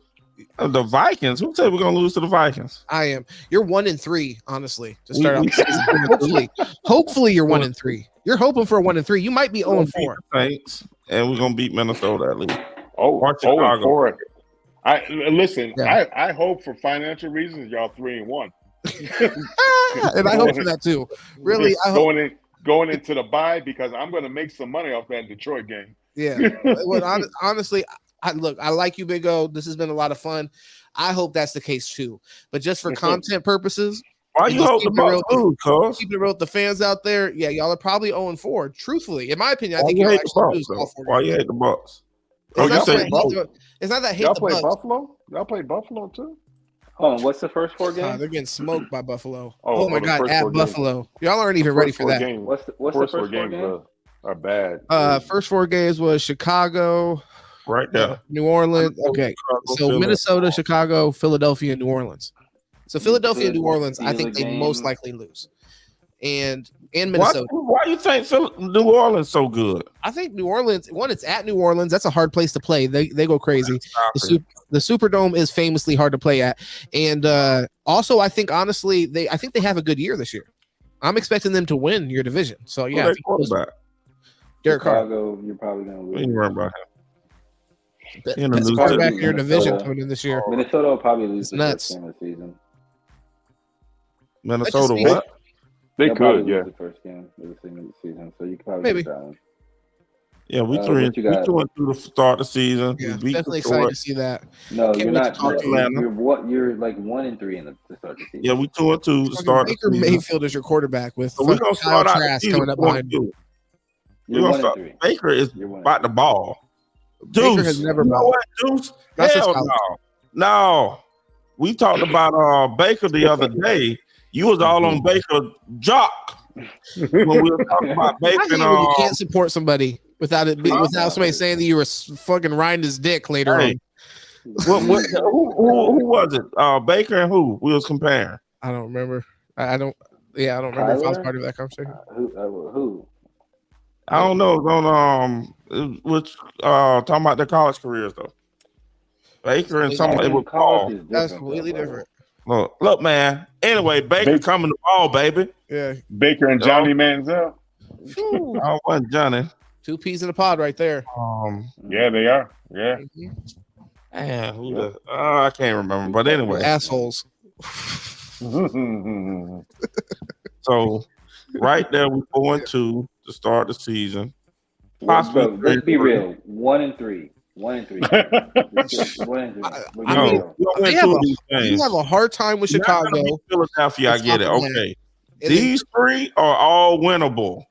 The Vikings. Who said we're gonna lose to the Vikings? I am. You're 1-3, honestly. To start out the season. Hopefully you're 1-3. You're hoping for a 1-3. You might be 0-4. Saints, and we're gonna beat Minnesota at least. Oh, Or Chicago. 0-4. Listen. Yeah. I hope for financial reasons y'all 3-1. And I hope for that too. Really, I hope. Going into the bye because I'm going to make some money off that Detroit game. Yeah. Well, honestly, I like you, Big O. This has been a lot of fun. I hope that's the case too. But just for content purposes, why you hope the Bucks lose, cuz? Keep it real with the fans out there. Yeah, y'all are probably 0-4. Truthfully, in my opinion, I think you y'all hate actually the Bucks, lose all 4 why you games. hate the Bucks? It's not that I hate Y'all the play Bucks. Buffalo? Y'all play Buffalo too? Oh, what's the first 4 games? They're getting smoked by Buffalo. Oh, my the God, first at 4 games. Buffalo. Y'all aren't even ready for that. What's the First first 4 4 games games? are bad. First 4 games was Chicago, Right there. New Orleans. Okay, so Minnesota, Chicago, Philadelphia, and New Orleans. So Philadelphia and New Orleans, I think they most likely lose. And Minnesota. Why you think New Orleans so good? I think New Orleans, it's at New Orleans. That's a hard place to play. They go crazy. The Superdome is famously hard to play at. And also, I think, honestly, they have a good year this year. I'm expecting them to win your division. So, yeah. Derek Carr. Chicago, you're probably going to lose. You remember about him. Best quarterback in your division coming in this year. Minnesota will probably lose the nuts. first game of the season. Minnesota what? They could, lose the first game of the season, so you could probably Maybe. get that one. Yeah, we 2-2 to start the season. Yeah, we beat definitely Detroit. excited to see that. No, Can't you're wait not. to talk to Atlanta. You're like 1-3 to start the season. Yeah, we 2-2 to start the Baker season. Mayfield is your quarterback with So we're gonna Kyle start out the Trask season coming up behind you. You're 1-3. Baker is about the ball. Baker Deuce, has never you know balled. what, Deuce? That's his Hell college. no. We talked about Baker the other day. You was all on Baker jock when we were talking about Baker. I hate when you can't support somebody without somebody saying that you were fucking riding his dick later on. Who was it? Baker and who we was comparing? I don't remember. I don't. Yeah, I don't remember if I was part of that conversation. Who? I don't know. Which talking about their college careers though. Baker and someone it was Paul. That's completely different. Look, man. Anyway, Baker coming to ball, baby. Yeah. Baker and Johnny Manziel. I wasn't Johnny. 2 peas in a pod right there. Yeah, they are. Yeah. Man, I can't remember. But anyway, assholes. So right there, we're 4-2 to start the season. Possibly. Let's be real. 1-3. 1-3. 1-3. You have a hard time with Chicago. Philadelphia, I get it. Okay. These 3 are all winnable.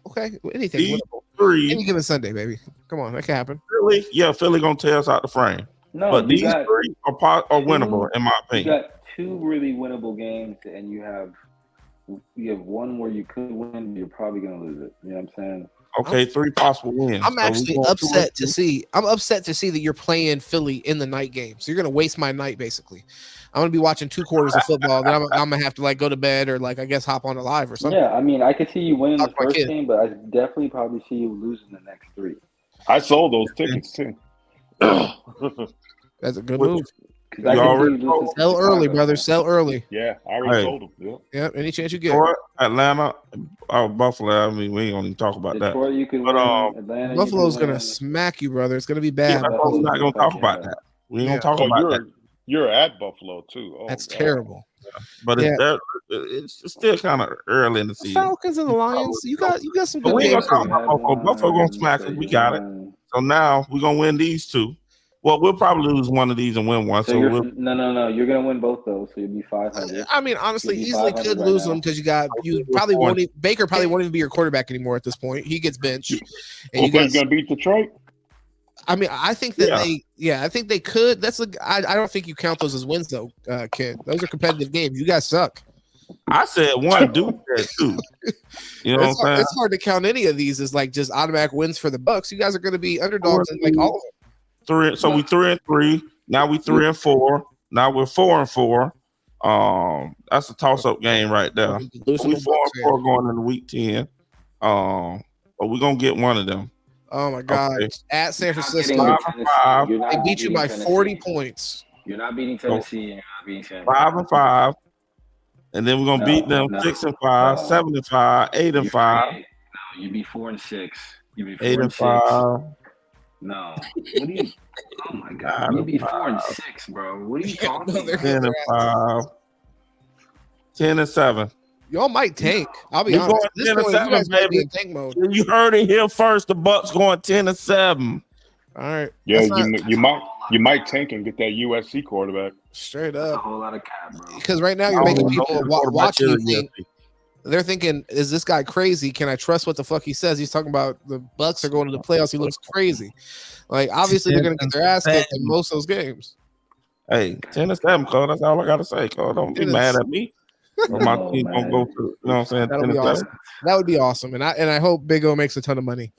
Okay. Anything winnable. 3. Any given Sunday, baby. Come on. That can happen. Philly? Yeah, Philly going to tear us out the frame. No, but these 3 are winnable, in my opinion. You got 2 really winnable games, and you have one where you could win, but you're probably going to lose it. You know what I'm saying? Okay, 3 possible wins. I'm actually upset to see. I'm upset to see that you're playing Philly in the night game. So you're gonna waste my night basically. I'm gonna be watching 2 quarters of football. Then I'm gonna have to go to bed or I guess hop on a live or something. Yeah, I mean, I could see you winning the first game, but I definitely probably see you losing the next 3. I sold those tickets too. That's a good move. Sell early, brother. Sell early. Yeah, I already sold them. Yeah, any chance you get. Atlanta, Buffalo. I mean, we ain't gonna even talk about that. You can win. Buffalo's gonna smack you, brother. It's gonna be bad. Yeah, we're not gonna talk about that. We ain't gonna talk about that. You're at Buffalo too. That's terrible. But it's still kind of early in the season. Falcons and the Lions. You got some good games. Buffalo gonna smack us. We got it. So now we're gonna win these 2. Well, we'll probably lose one of these and win one. So no. You're gonna win both those, so you'll be 500. I mean, honestly, easily could lose them because Baker probably won't even be your quarterback anymore at this point. He gets benched. And you guys gonna beat Detroit? I mean, I think that I think they could. I don't think you count those as wins though, kid. Those are competitive games. You guys suck. I said 1, Duke said 2. You know what I'm saying? It's hard to count any of these as just automatic wins for the Bucks. You guys are going to be underdogs in all of them. So we 3-3. Now we 3-4. Now we're 4-4. That's a toss-up game right there. We 4-4 going into week 10. But we're gonna get one of them. Oh my God! Okay. At San Francisco, they beat you by 40 points. You're not beating Tennessee. You're not beating San 5-5, and then we're gonna beat them 6-5, 7-5, 8-5. No, you be 4-6. You be 8-5. No. What do you? Oh my God! You be 4-6, bro. What are you talking about? 10-5, 10-7. Y'all might tank. I'll be honest. This point, you guys might be in tank mode. You heard it here first. The Bucks going 10-7. All right. Yeah, you might tank and get that USC quarterback. Straight That's a up. whole lot of cap, bro. Because right now you're making people watching you think. They're thinking, is this guy crazy? Can I trust what the fuck he says? He's talking about the Bucks are going to the playoffs. He looks crazy. Obviously, they're going to get their ass kicked in most of those games. Hey, 10-7, Cole. That's all I got to say, Cole. Don't be mad at me. My team gonna go to, you know what I'm saying? That'll be awesome. That would be awesome. And I hope Big O makes a ton of money.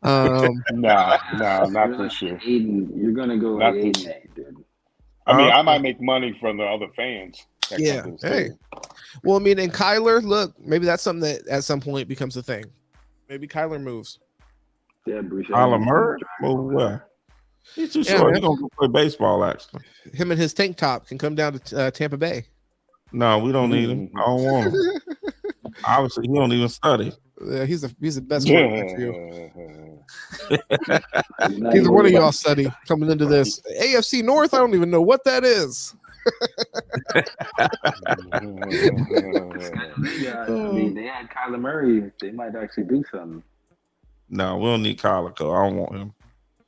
Nah, not for sure. You're going to go 8-8, dude. I mean, I might make money from the other fans. Yeah. Hey. Well, I mean, and Kyler, look, maybe that's something that at some point becomes a thing. Maybe Kyler moves. Yeah, Bruce. Kyler Murray move where? He's too short. He's gonna go play baseball. Actually, him and his tank top can come down to Tampa Bay. No, we don't need him. I don't want him. Obviously, he don't even study. Yeah, he's the best one for you. Either one of y'all study coming into this AFC North. I don't even know what that is. Yeah, I mean, they had Kyler Murray. They might actually do something. No, we don't need Kyler. I don't want him.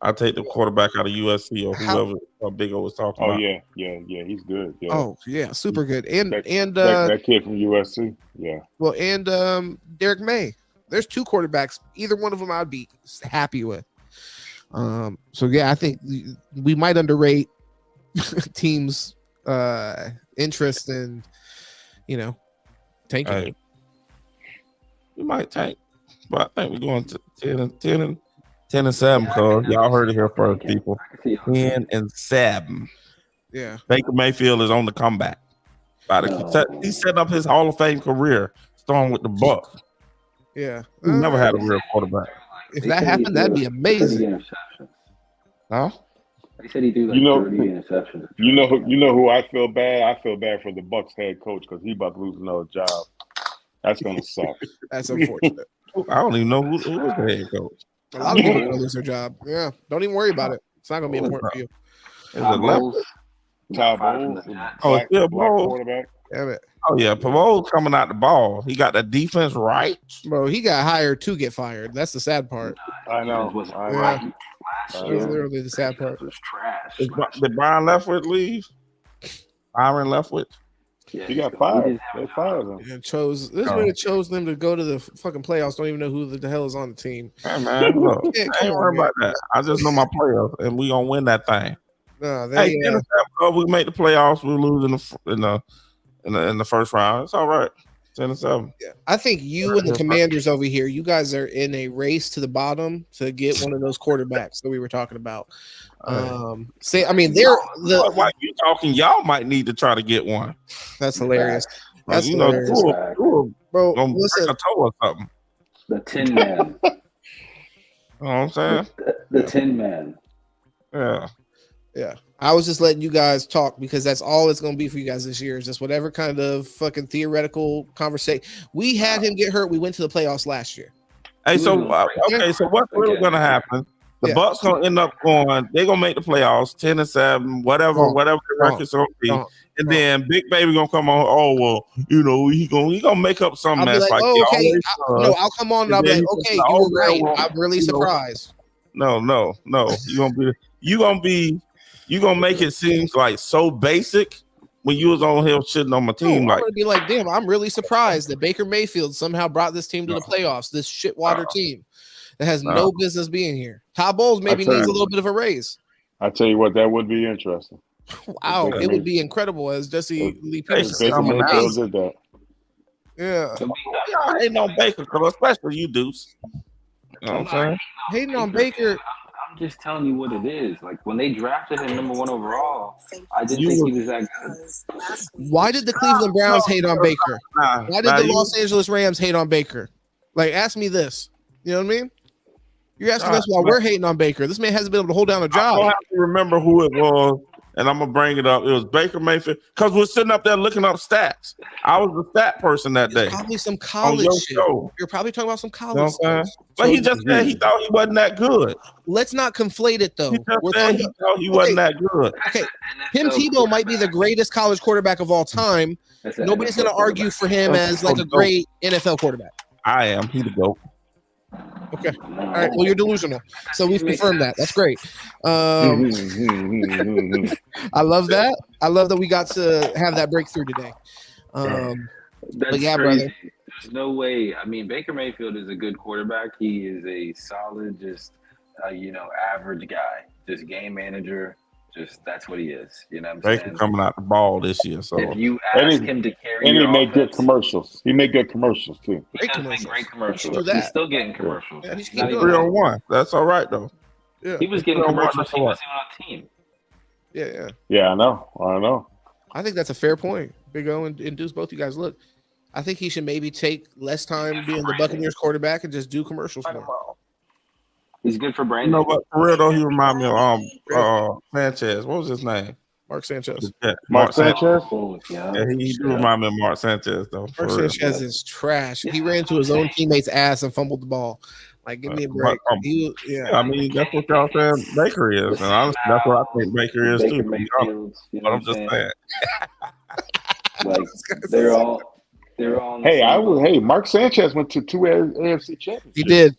I'll take the quarterback out of USC or whoever Big O was talking about. Oh yeah, he's good. Yeah. Oh yeah, super good. And that kid from USC. Yeah. Well, and Derek May. There's 2 quarterbacks. Either one of them I'd be happy with. So yeah, I think we might underrate teams' interest in, tanking. Hey, we might tank, but I think we're going to 10 10-7, cuz y'all heard it here first, people. I can see y'all. 10-7. Yeah. Baker Mayfield is on the comeback. He's setting up his Hall of Fame career, starting with the Bucs. Yeah. He never had a real quarterback. If that happened, that'd be amazing. Huh? They said he threw like 30 interceptions. You know who I feel bad? I feel bad for the Bucs head coach because he about to lose another job. That's gonna suck. That's unfortunate. I don't even know who is the head coach. A lot of people are gonna lose their job. Yeah. Don't even worry about it. It's not gonna be important for you. Todd Bowles. Oh, still black Bowles. quarterback. Damn it. Oh yeah, Pavo's coming out the ball. He got the defense right. Bro, he got hired to get fired. That's the sad part. I know. Yeah. That's literally the sad part. It was trash. Did Brian Leftwich leave? Byron Leftwich? Yeah, He got fired. They fired him. And chose them to go to the fucking playoffs. Don't even know who the hell is on the team. Hey man, look, Yeah, I ain't worried about that. I just know my players, and we gonna win that thing. No, Hey, we make the playoffs. We lose in the first round. It's all right. 10-7. yeah. I think you and the Commanders over here, you guys are in a race to the bottom to get one of those quarterbacks that we were talking about. Why you talking? Y'all might need to try to get one. That's hilarious. That's hilarious. Bro, gonna listen, break a toe or something. The Tin Man. You know what I'm saying? The Tin Man. Yeah. yeah. I was just letting you guys talk because that's all it's going to be for you guys this year is just whatever kind of fucking theoretical conversation. We had him get hurt. We went to the playoffs last year. Hey, so what's really going to happen? The Bucks going to end up going. They're going to make the playoffs, 10-7, whatever the record's going to be. And then Big Baby going to come on. Oh well, he gonna make up some mess like okay. I'll come on and I'll be like, okay, you were right. I'm really surprised. No. You're gonna make it seem like so basic when you was on here shitting on my team. I'm gonna be like, damn, I'm really surprised that Baker Mayfield somehow brought this team to the playoffs. This shitwater team that has no business being here. Todd Bowles maybe needs a little bit of a raise. I tell you what, that would be interesting. Wow, it would be incredible as Jesse Lee Peterson said. Yeah. Y'all hating on Baker, especially you Deuce. You know what I'm saying? Hating on Baker. I'm just telling you what it is. Like when they drafted him number 1 overall, I didn't think he was that good. Why did the Cleveland Browns hate on Baker? Why did the Los Angeles Rams hate on Baker? Like, ask me this. You know what I mean? You're asking us why we're hating on Baker. This man hasn't been able to hold down a job. I don't have to remember who it was, and I'm gonna bring it up. It was Baker Mayfield because we're sitting up there looking up stats. I was the stat person that day. Probably some college shit. You're probably talking about some college stuff. But he just said he thought he wasn't that good. Let's not conflate it though. He just said he thought he wasn't that good. Okay, Tim Tebow might be the greatest college quarterback of all time. Nobody's going to argue for him as like a great NFL quarterback. I am. He's the GOAT. Okay. All right. Well, you're delusional. So we've confirmed that. That's great. I love that. I love that we got to have that breakthrough today. That's yeah, crazy. brother. There's no way. I mean, Baker Mayfield is a good quarterback. He is a solid, just average guy, just game manager. Just that's what he is. You know what I'm saying? Baker coming out the ball this year. So if you ask him to carry, and he made good commercials. He made good commercials too. He does make great commercials. He's still getting commercials. Yeah, He's 3-on-1. That's all right though. Yeah. He was getting commercials. He wasn't even on the team. Yeah. I know. I think that's a fair point. Big O and Deuce, both you guys look. I think he should maybe take less time being the Buccaneers quarterback and just do commercials more. He's good for branding. You know what? For real though, he remind me of Sanchez. What was his name? Mark Sanchez. Yeah, Mark Sanchez. Yeah, he do remind me of Mark Sanchez though. Mark Sanchez is trash. He ran into his own teammate's ass and fumbled the ball. Like, give me a break. I mean, that's what y'all saying Baker is, and honestly, that's what I think Baker is too. But I'm just saying. Like they're all. Hey, Mark Sanchez went to 2 AFC championships. He did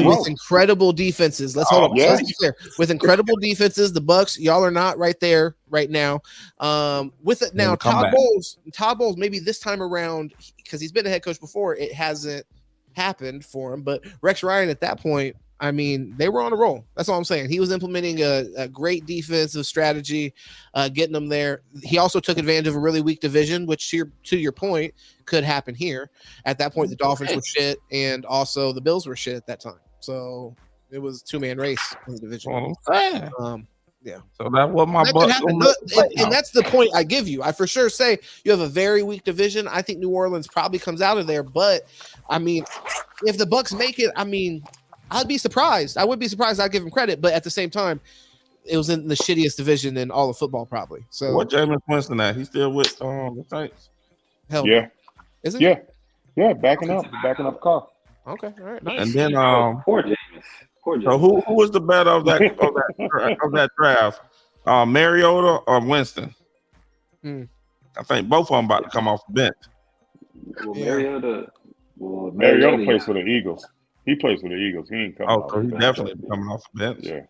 with incredible defenses. Let's hold on. Yes. Let's be clear. With incredible defenses, the Bucks, y'all are not right there right now. With it now, Todd Bowles, maybe this time around, because he's been a head coach before, it hasn't happened for him. But Rex Ryan at that point, I mean, they were on a roll. That's all I'm saying. He was implementing a great defensive strategy, getting them there. He also took advantage of a really weak division, which to your point could happen here. At that point, the Dolphins were shit, and also the Bills were shit at that time. So, It was 2-man race in the division. Well, I'm saying. Yeah. So that was my That butt. could happen. No, and that's the point I give you. I for sure say you have a very weak division. I think New Orleans probably comes out of there, but I mean, if the Bucks make it, I mean, I'd be surprised. I would be surprised. I'd give them credit, but at the same time, it was in the shittiest division in all of football, probably. So what Jameis Winston at? He's still with the Saints. Hell Yeah. Is it? Yeah, backing up car. Okay, all right, nice. And then Poor James. so who was the better of that of that draft? Mariota or Winston? I think both of them about to come off the bench. Well, Mariota plays for the Eagles. He plays for the Eagles. He ain't coming. So he definitely coming off the bench. Yeah.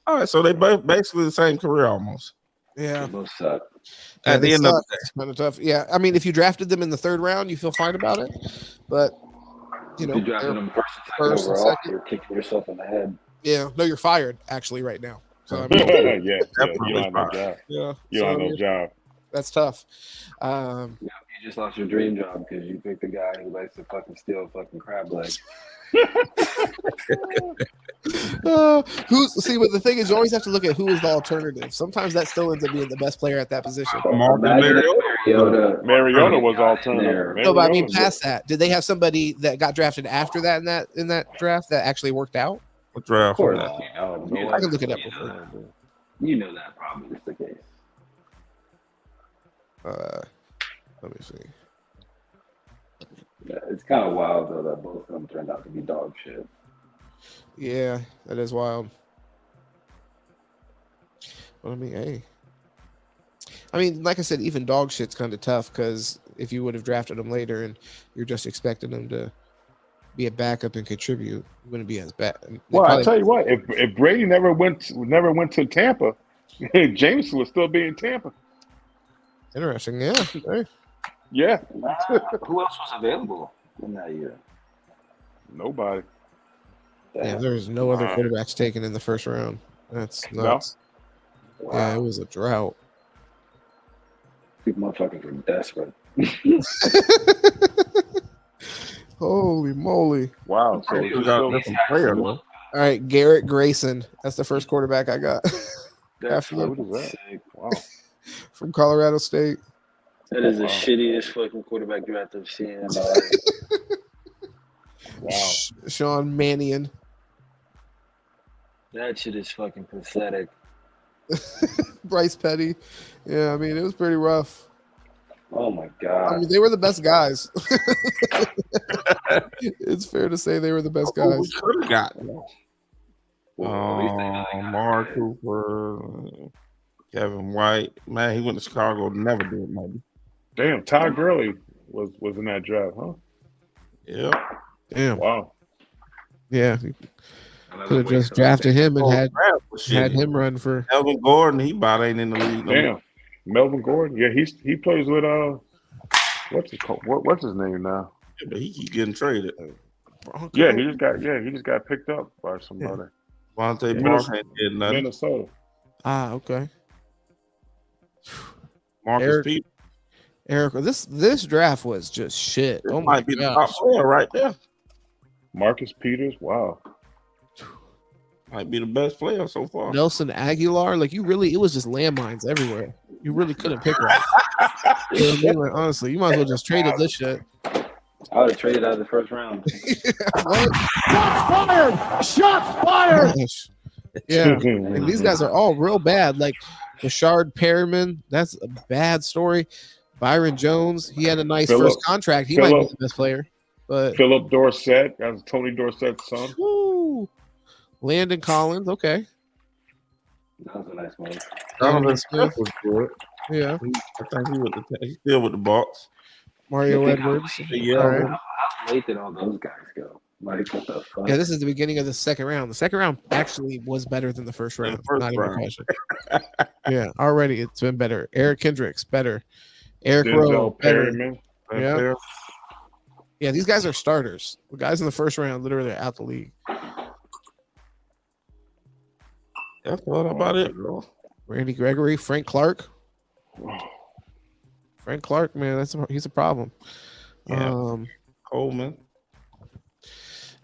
All right, so they both basically the same career almost. Yeah. They both suck. At the end of the day. It's kind of tough. Yeah, I mean, if you drafted them in the 3rd round, you feel fine about it, but you know, If you drafted them first and overall, second. you're kicking yourself in the head. Yeah, no, you're fired actually right now. So I mean, yeah, you don't have no job. yeah, You don't have no job. That's tough. You just lost your dream job because you picked a guy who likes to fucking steal fucking crab legs. See, but the thing is, you always have to look at who is the alternative. Sometimes that still ends up being the best player at that position. Mariota was alternative. No, but I mean, past that, did they have somebody that got drafted after that in that draft that actually worked out? What draft? Of course. I can look it up before. You know that probably is the case. Let me see. Yeah, it's kind of wild though that both of them turned out to be dog shit. Yeah, that is wild. But I mean, hey. I mean, like I said, even dog shit's kind of tough because if you would have drafted them later and you're just expecting them to be a backup and contribute, you wouldn't be as bad. Well, I tell you what, if Brady never went to Tampa, Jameson would still be in Tampa. Interesting, yeah. Hey. Yeah. Who else was available in that year? Nobody. Yeah, there was no other quarterbacks taken in the 1st round. That's nuts. No? Wow. Yeah, it was a drought. These motherfuckers were desperate. Holy moly. Wow. So you got a different player, though. All right, Garrett Grayson. That's the first quarterback I got. Wow. From Colorado State. That is the shittiest fucking quarterback draft I've seen in my life. Wow. Sean Mannion. That shit is fucking pathetic. Bryce Petty. Yeah, I mean, it was pretty rough. Oh my god. I mean, they were the best guys. It's fair to say they were the best guys. We could have gotten Mark Cooper, Kevin White. Man, he went to Chicago. Never did, maybe. Damn, Todd Gurley was in that draft, huh? Yeah. Damn. Wow. Yeah. Could have just drafted him and had him run for Melvin Gordon. He about ain't in the league. Damn. Melvin Gordon. Yeah, he plays with what's his name now? Yeah, but he keep getting traded. Yeah, he just got picked up by somebody. Vontae Park ain't did nothing. Minnesota. okay. Marcus Peters. Eric, this draft was just shit. This might be the top player right there. Marcus Peters. Wow. Might be the best player so far. Nelson Aguilar, like it was just landmines everywhere. You really couldn't pick one. You know what I mean? Like, honestly, you might as well just traded this shit. I would have traded out of the 1st round. Shots fired! Yeah, and these guys are all real bad. Like Rashard Perriman, that's a bad story. Byron Jones, he had a nice first contract. He might be the best player. But Philip Dorsett, that's Tony Dorsett's son. Woo. Landon Collins, okay. That was a nice one. Donovan Smith was good. Yeah. I think he's still with the Bucs. Mario Edwards. Yeah. All right. How late did all those guys go? Like, what the fuck? Yeah, this is the beginning of the 2nd round. The 2nd round actually was better than the 1st round. Not even a question. Yeah, already it's been better. Eric Kendricks, better. Eric Rowe, better. Yeah. Yeah, these guys are starters. The guys in the 1st round literally are out the league. That's what about it, bro. Randy Gregory, Frank Clark. Frank Clark, man, he's a problem. Yeah. Coleman.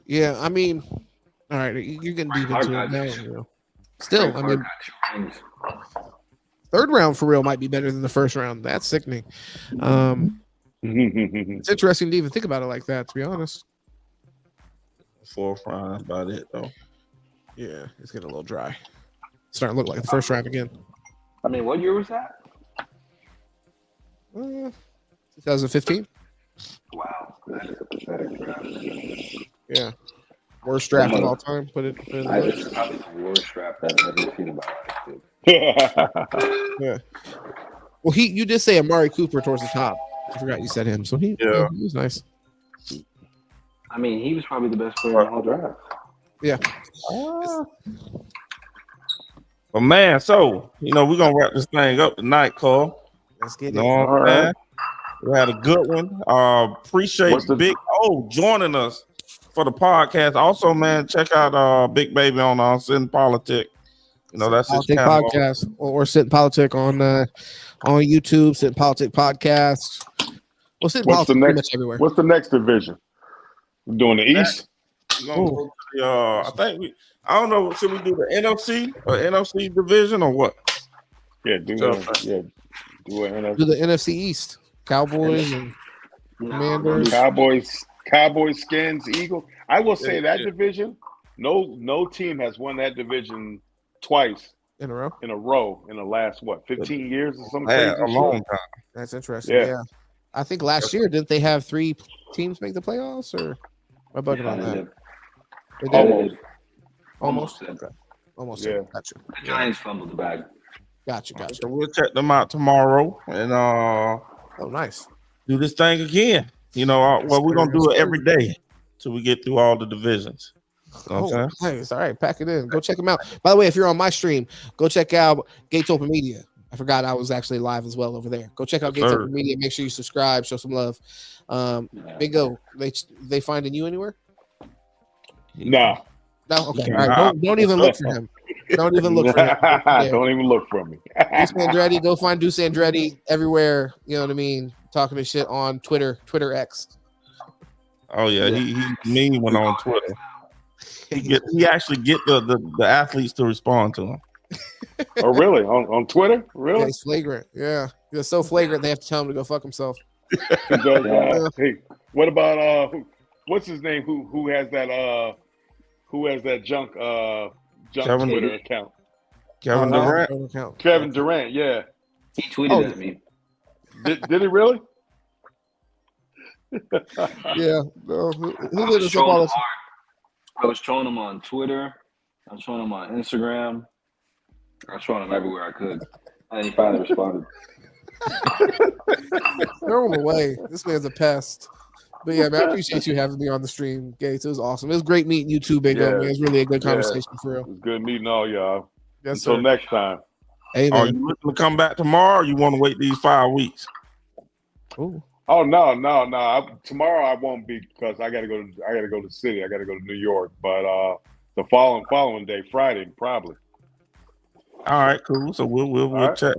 Yeah, I mean, All right, you're getting deep into it now. You know. Still, I mean, third round for real might be better than the first round. That's sickening. It's interesting to even think about it like that, to be honest. Fourth round, about it though. Yeah, it's getting a little dry. Starting to look like the first round again. I mean, what year was that? 2015. Wow. That is a pathetic draft. Yeah. Worst draft of all time. Put it in the list. It's probably the worst draft I've ever seen in my life. Yeah. Well, you did say Amari Cooper towards the top. I forgot you said him. So he was nice. I mean, he was probably the best player in the whole draft. Yeah. But man, so we're gonna wrap this thing up tonight, Cole. Let's get it. All right. We had a good one. Appreciate Big O joining us for the podcast. Also, man, check out Big Baby on Sit and Politic. That's his channel. Podcast or Sit and Politic on YouTube. Sit and Politic podcast. Well, Sit and Politic pretty much everywhere. What's the next division? We're doing the East. We're gonna go to the, I don't know. Should we do the NFC or NFC division or what? Yeah, do an NFC. Do the NFC East. Cowboys and Commanders. Cowboys, Skins, Eagles. I will say that division. No team has won that division twice in a row in the last 15 years or something. A long time. That's interesting. Yeah. I think last year didn't they have 3 teams make the playoffs or am I bugging on that? Almost. Okay. Almost. Yeah. Gotcha. The Giants fumbled the bag. Gotcha. So we'll check them out tomorrow and nice. Do this thing again. We're gonna do it every day till we get through all the divisions. Nice. All right, pack it in. Go check them out. By the way, if you're on my stream, go check out Gates Open Media. I forgot I was actually live as well over there. Go check out Gates Open Media. Make sure you subscribe, show some love. Big O, they finding you anywhere? No. Okay. All right. Don't even look for him. Don't even look for him. Yeah. Don't even look for me. Deuce Andretti, go find Deuce Andretti everywhere. You know what I mean? Talking to shit on Twitter X. Oh yeah, he mean one on Twitter. He actually get the athletes to respond to him. Oh really? On Twitter? Really? Yeah, he's flagrant. Yeah, he's so flagrant they have to tell him to go fuck himself. Hey, what about what's his name? Who has that junk Twitter account? Kevin Durant. Kevin Durant, yeah. He tweeted at me. Did he really? Yeah. Who did us up all this? I was showing him on Twitter. I was showing him on Instagram. I was showing him everywhere I could. And he finally responded. Throw him away. This man's a pest. But yeah, man, I appreciate you having me on the stream, Gates. It was awesome. It was great meeting you too, Big O. Man. It was really a good conversation for real. It was good meeting all y'all. Yes, Until next time. Hey, are you looking to come back tomorrow or you want to wait these 5 weeks? Ooh. Oh no. Tomorrow I won't be because I gotta go to the city. I gotta go to New York. But the following day, Friday, probably. All right, cool. So we'll check.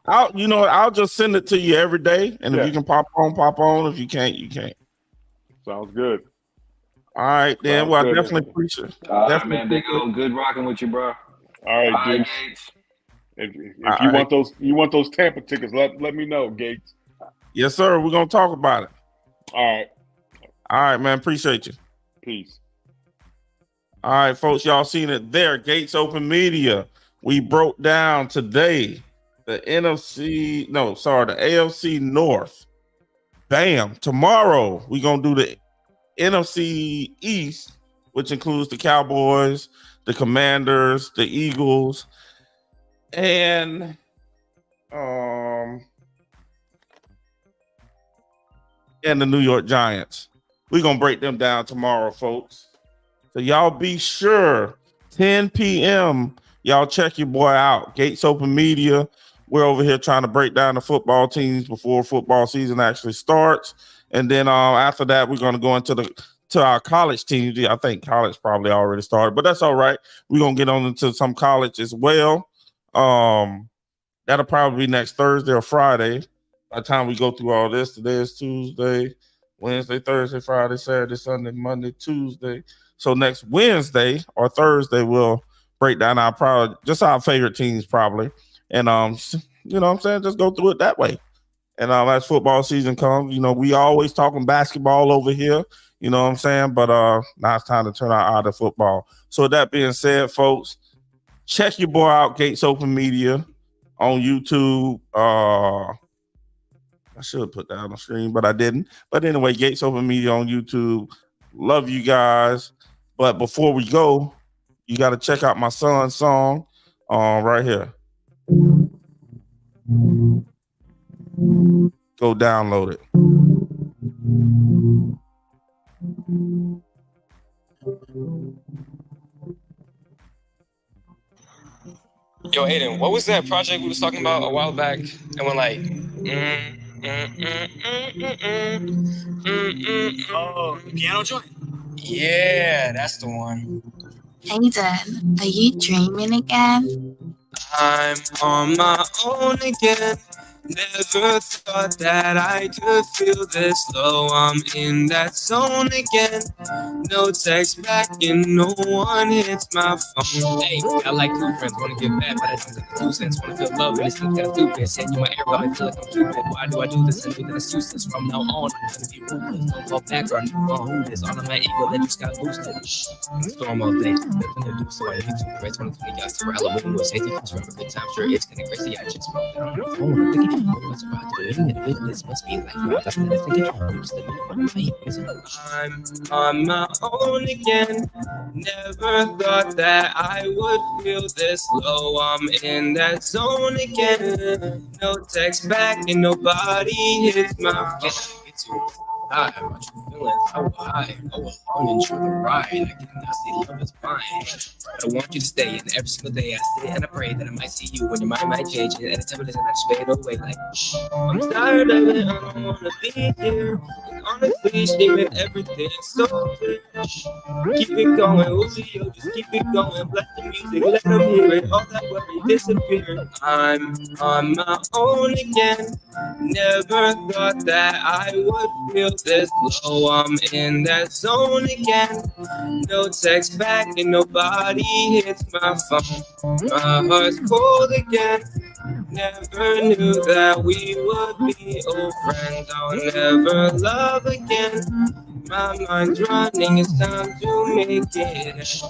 I'll just send it to you every day, and if you can pop on. If you can't, you can't. Sounds good. All right, then. I definitely appreciate it. Man, Big O, good rocking with you, bro. All right, Gates. If you want those Tampa tickets, let me know, Gates. Yes, sir. We're gonna talk about it. All right, man. Appreciate you. Peace. All right, folks. Y'all seen it there. Gates Open Media. We broke down today the AFC North. Bam. Tomorrow we're gonna do the NFC East, which includes the Cowboys, the Commanders, the Eagles, and the New York Giants. We're gonna break them down tomorrow, folks. So y'all be sure 10 p.m. Y'all check your boy out. Gates Open Media. We're over here trying to break down the football teams before football season actually starts. And then after that, we're going to go into our college teams. I think college probably already started, but that's all right. We're going to get on into some college as well. That'll probably be next Thursday or Friday. By the time we go through all this, today is Tuesday, Wednesday, Thursday, Friday, Saturday, Sunday, Monday, Tuesday. So next Wednesday or Thursday, we'll break down our favorite teams probably. And you know what I'm saying? Just go through it that way. And as football season comes, you know, we always talking basketball over here, you know what I'm saying? But now it's time to turn our eye to football. So with that being said, folks, check your boy out, Gates Open Media on YouTube. I should have put that on the screen, but I didn't. But anyway, Gates Open Media on YouTube. Love you guys. But before we go, you got to check out my son's song right here. Go download it. Yo, Aiden, what was that project we was talking about a while back? And we're like, Oh, the piano joint? yeah, that's the one. Aiden, are you dreaming again? I'm on my own again. Never thought that I could feel this low. I'm in that zone again. No text back and no one hits my phone. Hey, I like two friends, wanna give back, but I don't get 2 cents. Wanna feel love, and it's kind of stupid. Send you my air, I feel like I'm stupid. Why do I do this? I know that it's useless. From now on, I'm gonna be ruthless. Don't go back or I'm gonna who this. All of my ego that just got boosted. Storm all day. Nothing to do, so I need to raise 2020 guys for Halloween. Was safety comes from a good time. Sure, it's gonna crazy. I just broke down on the phone. What's about doing it? This must be like that's what I'm on my own again. Never thought that I would feel this low. I'm in that zone again. No text back and nobody hits my phone. I want you feeling so high. Go along and enjoy the ride. I cannot see love is fine. But I want you to stay, and every single day I sit and I pray that I might see you when your mind might change. And at the time it doesn't just fade away. Like, I'm tired of it, I don't wanna be here. And honestly, even everything's so clear. Keep it going, Julio, just keep it going. Bless the music, let them hear it. All that worry disappear. I'm on my own again. Never thought that I would feel this low. I'm in that zone again. No text back and nobody hits my phone. My heart's cold again. Never knew that we would be old friends. I'll never love again. My mind's running, it's time to make it.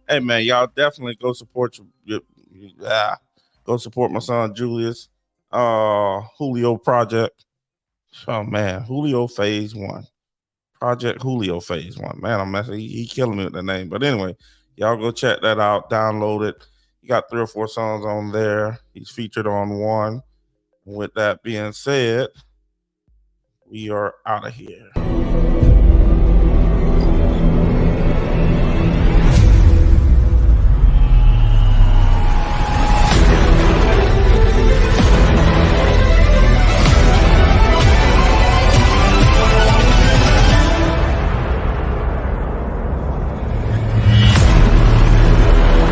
Hey man, y'all definitely go support go support my son Julius Julio project. Oh man, Julio Phase 1. Project Julio Phase 1. Man, I'm messing. He killing me with the name. But anyway, y'all go check that out, download it. He got 3 or 4 songs on there. He's featured on one. With that being said, we are out of here.